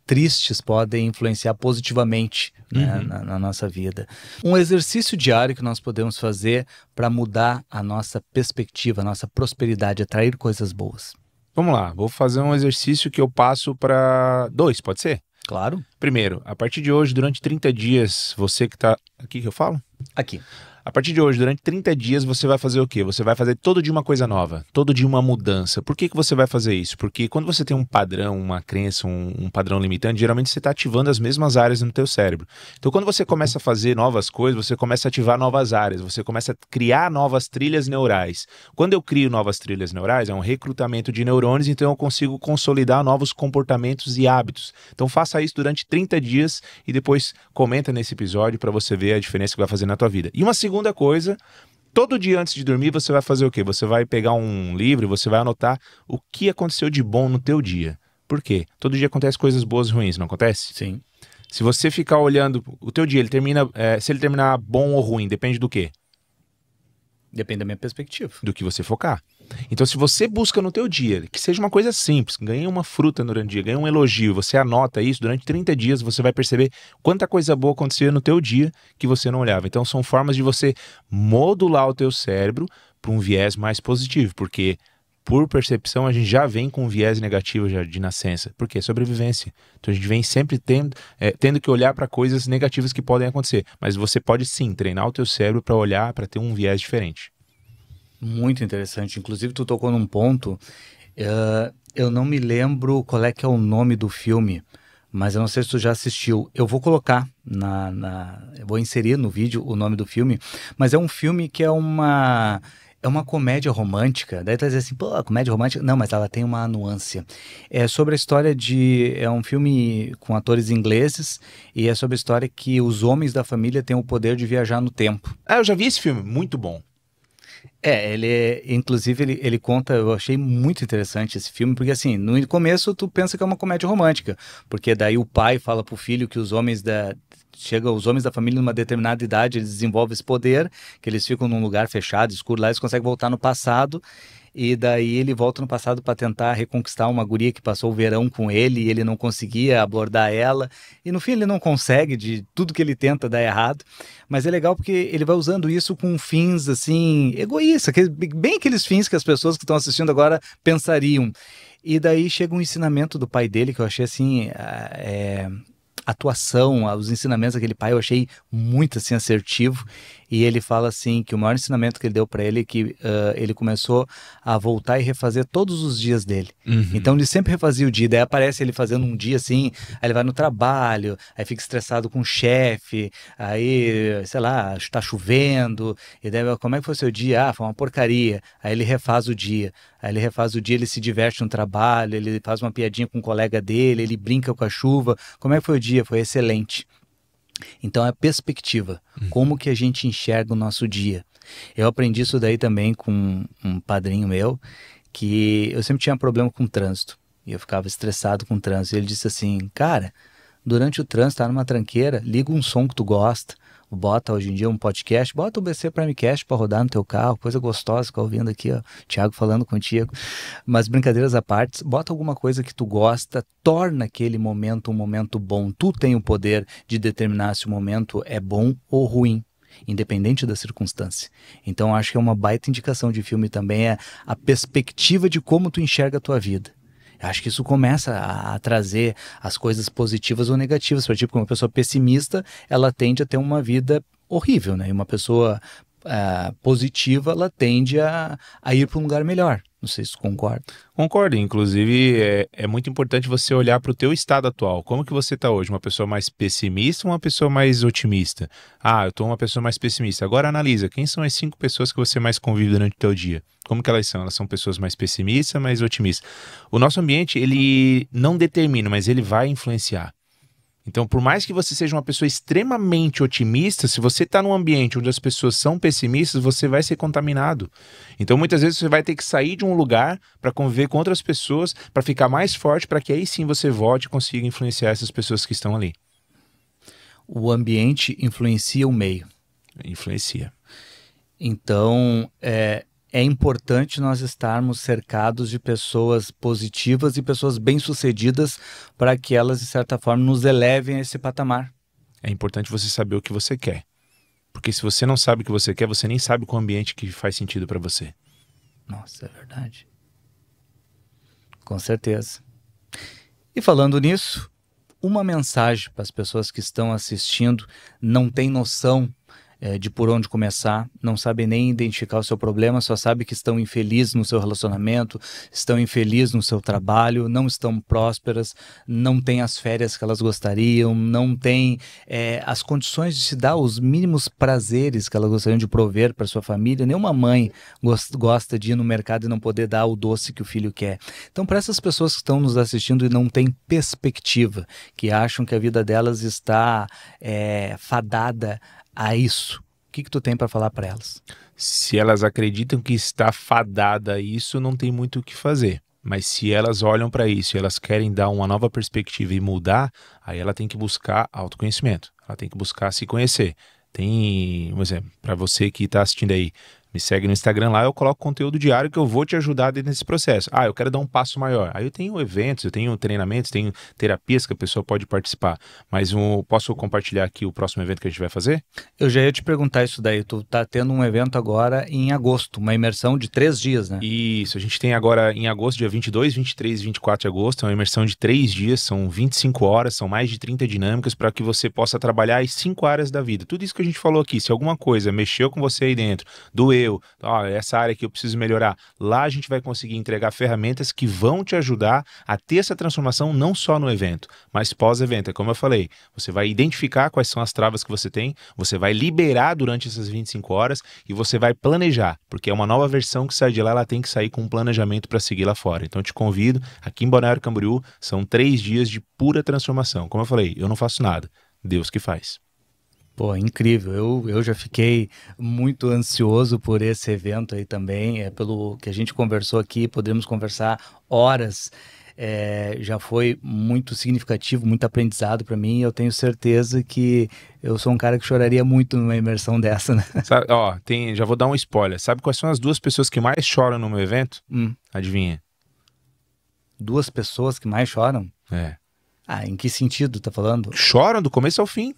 tristes podem influenciar positivamente, né, na nossa vida. Um exercício diário que nós podemos fazer para mudar a nossa perspectiva, a nossa prosperidade, atrair coisas boas. Vamos lá, vou fazer um exercício que eu passo para 2, pode ser? Claro. Primeiro, a partir de hoje, durante 30 dias, você que está... Aqui que eu falo? Aqui. A partir de hoje, durante 30 dias, você vai fazer o quê? Você vai fazer todo dia uma coisa nova, todo dia uma mudança. Por que você vai fazer isso? Porque quando você tem um padrão, uma crença, um padrão limitante, geralmente você está ativando as mesmas áreas no teu cérebro. Então, quando você começa a fazer novas coisas, você começa a ativar novas áreas, você começa a criar novas trilhas neurais. Quando eu crio novas trilhas neurais, é um recrutamento de neurônios, então eu consigo consolidar novos comportamentos e hábitos. Então, faça isso durante 30 dias e depois comenta nesse episódio para você ver a diferença que vai fazer na tua vida. E uma segunda coisa, todo dia antes de dormir você vai fazer o quê? Você vai pegar um livro e você vai anotar o que aconteceu de bom no teu dia. Por quê? Todo dia acontece coisas boas e ruins, não acontece? Sim. Se você ficar olhando o teu dia, se ele terminar bom ou ruim, depende do quê? Depende da minha perspectiva. Do que você focar. Então, se você busca no teu dia, que seja uma coisa simples, ganha uma fruta durante o dia, ganha um elogio, você anota isso, durante 30 dias você vai perceber quanta coisa boa acontecia no teu dia que você não olhava. Então, são formas de você modular o teu cérebro para um viés mais positivo, porque por percepção a gente já vem com um viés negativo já de nascença. Por quê? Sobrevivência. Então, a gente vem sempre tendo que olhar para coisas negativas que podem acontecer, mas você pode sim treinar o teu cérebro para olhar, para ter um viés diferente. Muito interessante. Inclusive, tu tocou num ponto, eu não me lembro qual é que é o nome do filme, mas eu não sei se tu já assistiu. Eu vou colocar eu vou inserir no vídeo o nome do filme, mas é um filme que é uma comédia romântica. Daí tu vai dizer assim, pô, comédia romântica? Não, mas ela tem uma nuance. É sobre a história é um filme com atores ingleses e é sobre a história que os homens da família têm o poder de viajar no tempo. Eu já vi esse filme, muito bom. Inclusive ele conta, eu achei muito interessante esse filme, porque assim, no começo tu pensa que é uma comédia romântica, porque daí o pai fala pro filho que os homens da família numa determinada idade, eles desenvolvem esse poder, que eles ficam num lugar fechado, escuro lá, eles conseguem voltar no passado, e daí ele volta no passado para tentar reconquistar uma guria que passou o verão com ele e ele não conseguia abordar ela. E no fim ele não consegue, de tudo que ele tenta dar errado. Mas é legal porque ele vai usando isso com fins assim, egoístas, bem aqueles fins que as pessoas que estão assistindo agora pensariam. E daí chega um ensinamento do pai dele que eu achei assim... atuação, os ensinamentos daquele pai eu achei muito assim assertivo, e ele fala assim que o maior ensinamento que ele deu para ele é que ele começou a voltar e refazer todos os dias dele. Então ele sempre refazia o dia, daí aparece ele fazendo um dia assim, aí ele vai no trabalho, aí fica estressado com o chefe, aí, sei lá, está chovendo, e daí, como é que foi o seu dia? Foi uma porcaria. Aí ele refaz o dia. Ele se diverte no trabalho, ele faz uma piadinha com um colega dele, ele brinca com a chuva. Como é que foi o dia? Foi excelente. Então é perspectiva, como que a gente enxerga o nosso dia. Eu aprendi isso daí também com um padrinho meu, que eu sempre tinha problema com o trânsito, e eu ficava estressado com o trânsito, e ele disse assim, cara, Durante o trânsito, tá numa tranqueira, liga um som que tu gosta, bota hoje em dia um podcast, bota o BC Primecast para rodar no teu carro, coisa gostosa, ficar ouvindo aqui, ó, Thiago falando contigo. Mas brincadeiras à parte, bota alguma coisa que tu gosta, torna aquele momento um momento bom. Tu tem o poder de determinar se o momento é bom ou ruim, independente da circunstância. Então acho que é uma baita indicação de filme também, é a perspectiva de como tu enxerga a tua vida. Acho que isso começa a trazer as coisas positivas ou negativas para ti, porque uma pessoa pessimista, ela tende a ter uma vida horrível, né? E uma pessoa positiva, ela tende a ir para um lugar melhor. Não sei se tu concorda. Concordo, inclusive é muito importante você olhar para o teu estado atual. Como que você está hoje? Uma pessoa mais pessimista ou uma pessoa mais otimista? Ah, eu estou uma pessoa mais pessimista. Agora analisa, quem são as 5 pessoas que você mais convive durante o teu dia? Como que elas são? Elas são pessoas mais pessimistas, mais otimistas? O nosso ambiente, ele não determina, mas ele vai influenciar. Então, por mais que você seja uma pessoa extremamente otimista, se você está num ambiente onde as pessoas são pessimistas, você vai ser contaminado. Então, muitas vezes você vai ter que sair de um lugar para conviver com outras pessoas, para ficar mais forte, para que aí sim você volte e consiga influenciar essas pessoas que estão ali. O ambiente influencia o meio. Influencia. Então, é importante nós estarmos cercados de pessoas positivas e pessoas bem-sucedidas para que elas, de certa forma, nos elevem a esse patamar. É importante você saber o que você quer. Porque se você não sabe o que você quer, você nem sabe qual ambiente que faz sentido para você. Nossa, é verdade. Com certeza. E falando nisso, uma mensagem para as pessoas que estão assistindo, não têm noção de por onde começar, não sabem nem identificar o seu problema, só sabem que estão infelizes no seu relacionamento, estão infelizes no seu trabalho, não estão prósperas, não têm as férias que elas gostariam, não têm as condições de se dar os mínimos prazeres que elas gostariam de prover para sua família. Nenhuma mãe gosta de ir no mercado e não poder dar o doce que o filho quer. Então, para essas pessoas que estão nos assistindo e não têm perspectiva, que acham que a vida delas está fadada a isso, o que tu tem para falar para elas? Se elas acreditam que está fadada a isso, não tem muito o que fazer. Mas se elas olham para isso e elas querem dar uma nova perspectiva e mudar, aí ela tem que buscar autoconhecimento. Ela tem que buscar se conhecer. Tem, por exemplo, para você que está assistindo aí, me segue no Instagram lá, eu coloco conteúdo diário que eu vou te ajudar dentro desse processo. Ah, eu quero dar um passo maior. Aí eu tenho eventos, eu tenho treinamentos, tenho terapias que a pessoa pode participar. Mas posso compartilhar aqui o próximo evento que a gente vai fazer? Eu já ia te perguntar isso daí. Tu tá tendo um evento agora em agosto, uma imersão de 3 dias, né? Isso, a gente tem agora em agosto, dia 22, 23 e 24 de agosto, é uma imersão de 3 dias, são 25 horas, são mais de 30 dinâmicas para que você possa trabalhar as 5 áreas da vida. Tudo isso que a gente falou aqui, se alguma coisa mexeu com você aí dentro, doeu, essa área que eu preciso melhorar, lá a gente vai conseguir entregar ferramentas que vão te ajudar a ter essa transformação não só no evento, mas pós-evento. É como eu falei, você vai identificar quais são as travas que você tem, você vai liberar durante essas 25 horas e você vai planejar, porque é uma nova versão que sai de lá, ela tem que sair com um planejamento para seguir lá fora. Então eu te convido, aqui em Balneário Camboriú, são 3 dias de pura transformação. Como eu falei, eu não faço nada, Deus que faz. Pô, incrível. Eu já fiquei muito ansioso por esse evento aí também. Pelo que a gente conversou aqui, podemos conversar horas. Já foi muito significativo, muito aprendizado para mim. Eu tenho certeza que eu sou um cara que choraria muito numa imersão dessa, né? Sabe, já vou dar um spoiler. Sabe quais são as 2 pessoas que mais choram no meu evento? Adivinha? 2 pessoas que mais choram? Em que sentido tá falando? Choram do começo ao fim.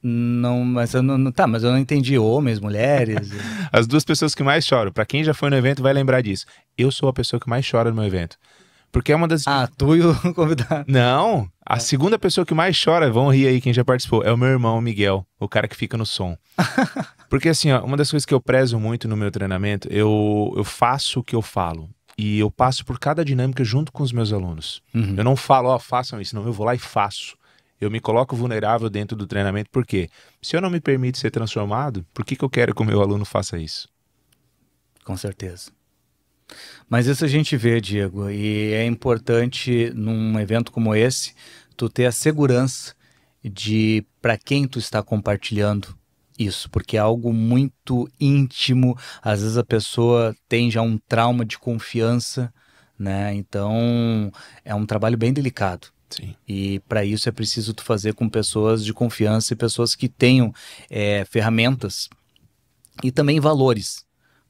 Não, mas eu não, tá, mas eu não entendi. Homens, mulheres. As 2 pessoas que mais choram. Para quem já foi no evento vai lembrar disso. Eu sou a pessoa que mais chora no meu evento. Porque é uma das... tu e o convidado. Não, a segunda pessoa que mais chora, vão rir aí quem já participou, é o meu irmão Miguel, o cara que fica no som. Porque assim, uma das coisas que eu prezo muito no meu treinamento, eu faço o que eu falo. E eu passo por cada dinâmica junto com os meus alunos. Eu não falo, façam isso, não, eu vou lá e faço. Eu me coloco vulnerável dentro do treinamento, por quê? Se eu não me permito ser transformado, por que eu quero que o meu aluno faça isso? Com certeza. Mas isso a gente vê, Diego, e é importante num evento como esse, tu ter a segurança de para quem tu está compartilhando isso, porque é algo muito íntimo, às vezes a pessoa tem já um trauma de confiança, né? Então é um trabalho bem delicado. Sim. E para isso é preciso tu fazer com pessoas de confiança e pessoas que tenham ferramentas e também valores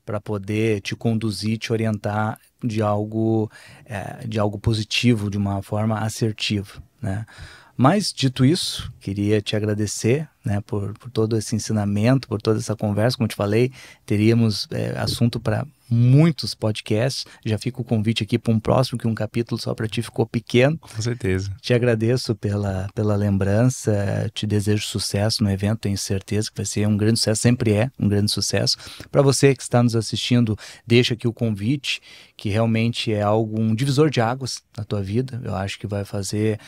para poder te conduzir, te orientar de algo positivo, de uma forma assertiva, né? Mas, dito isso, queria te agradecer, né, por todo esse ensinamento, por toda essa conversa. Como te falei, teríamos assunto para muitos podcasts. Já fica o convite aqui para um próximo, que um capítulo só para ti ficou pequeno. Com certeza. Te agradeço pela lembrança, te desejo sucesso no evento, tenho certeza que vai ser um grande sucesso, sempre é um grande sucesso. Para você que está nos assistindo, deixa aqui o convite, que realmente é um divisor de águas na tua vida. Eu acho que vai fazer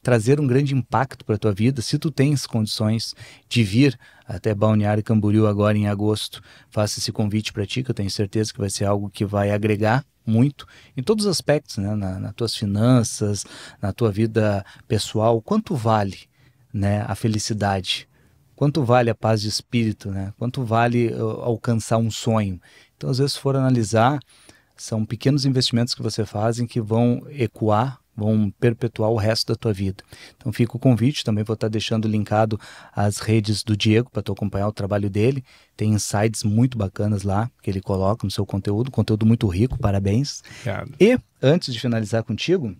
trazer um grande impacto para a tua vida. Se tu tens condições de vir até Balneário Camboriú agora em agosto, faça esse convite para ti, que eu tenho certeza que vai ser algo que vai agregar muito em todos os aspectos, né? Nas tuas finanças, na tua vida pessoal. Quanto vale, né, a felicidade? Quanto vale a paz de espírito, né? Quanto vale alcançar um sonho? Então, às vezes, se for analisar, são pequenos investimentos que você faz que vão ecoar, vão perpetuar o resto da tua vida. Então fica o convite, também vou estar deixando linkado as redes do Diego para tu acompanhar o trabalho dele. Tem insights muito bacanas lá que ele coloca no seu conteúdo muito rico, parabéns. Obrigado. E antes de finalizar contigo,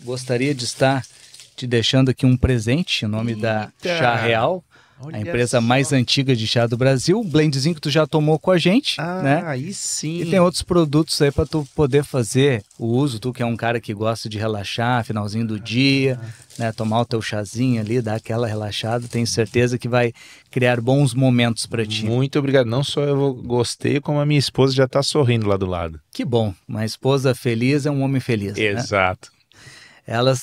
gostaria de estar te deixando aqui um presente em nome da Chá Real. Olha A empresa só. mais antiga de chá do Brasil, um blendzinho que tu já tomou com a gente, né? Aí sim. E tem outros produtos aí para tu poder fazer o uso, tu que é um cara que gosta de relaxar, finalzinho do dia, né? Tomar o teu chazinho ali, dar aquela relaxada, tenho certeza que vai criar bons momentos para ti. Muito obrigado. Não só eu gostei, como a minha esposa já está sorrindo lá do lado. Que bom, uma esposa feliz é um homem feliz. Exato. Né?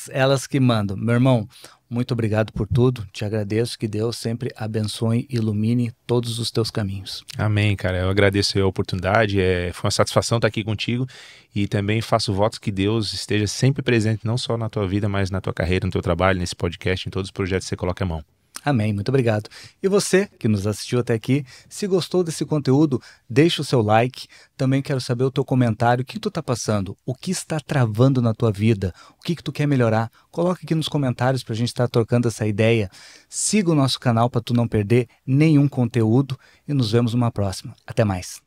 Elas que mandam. Meu irmão, muito obrigado por tudo, te agradeço, que Deus sempre abençoe e ilumine todos os teus caminhos. Amém, cara, eu agradeço a oportunidade, foi uma satisfação estar aqui contigo e também faço votos que Deus esteja sempre presente, não só na tua vida, mas na tua carreira, no teu trabalho, nesse podcast, em todos os projetos que você coloca a mão. Amém, muito obrigado. E você que nos assistiu até aqui, se gostou desse conteúdo, deixa o seu like. Também quero saber o teu comentário, o que tu está passando, o que está travando na tua vida, o que tu quer melhorar. Coloca aqui nos comentários para a gente estar trocando essa ideia. Siga o nosso canal para tu não perder nenhum conteúdo e nos vemos numa próxima. Até mais.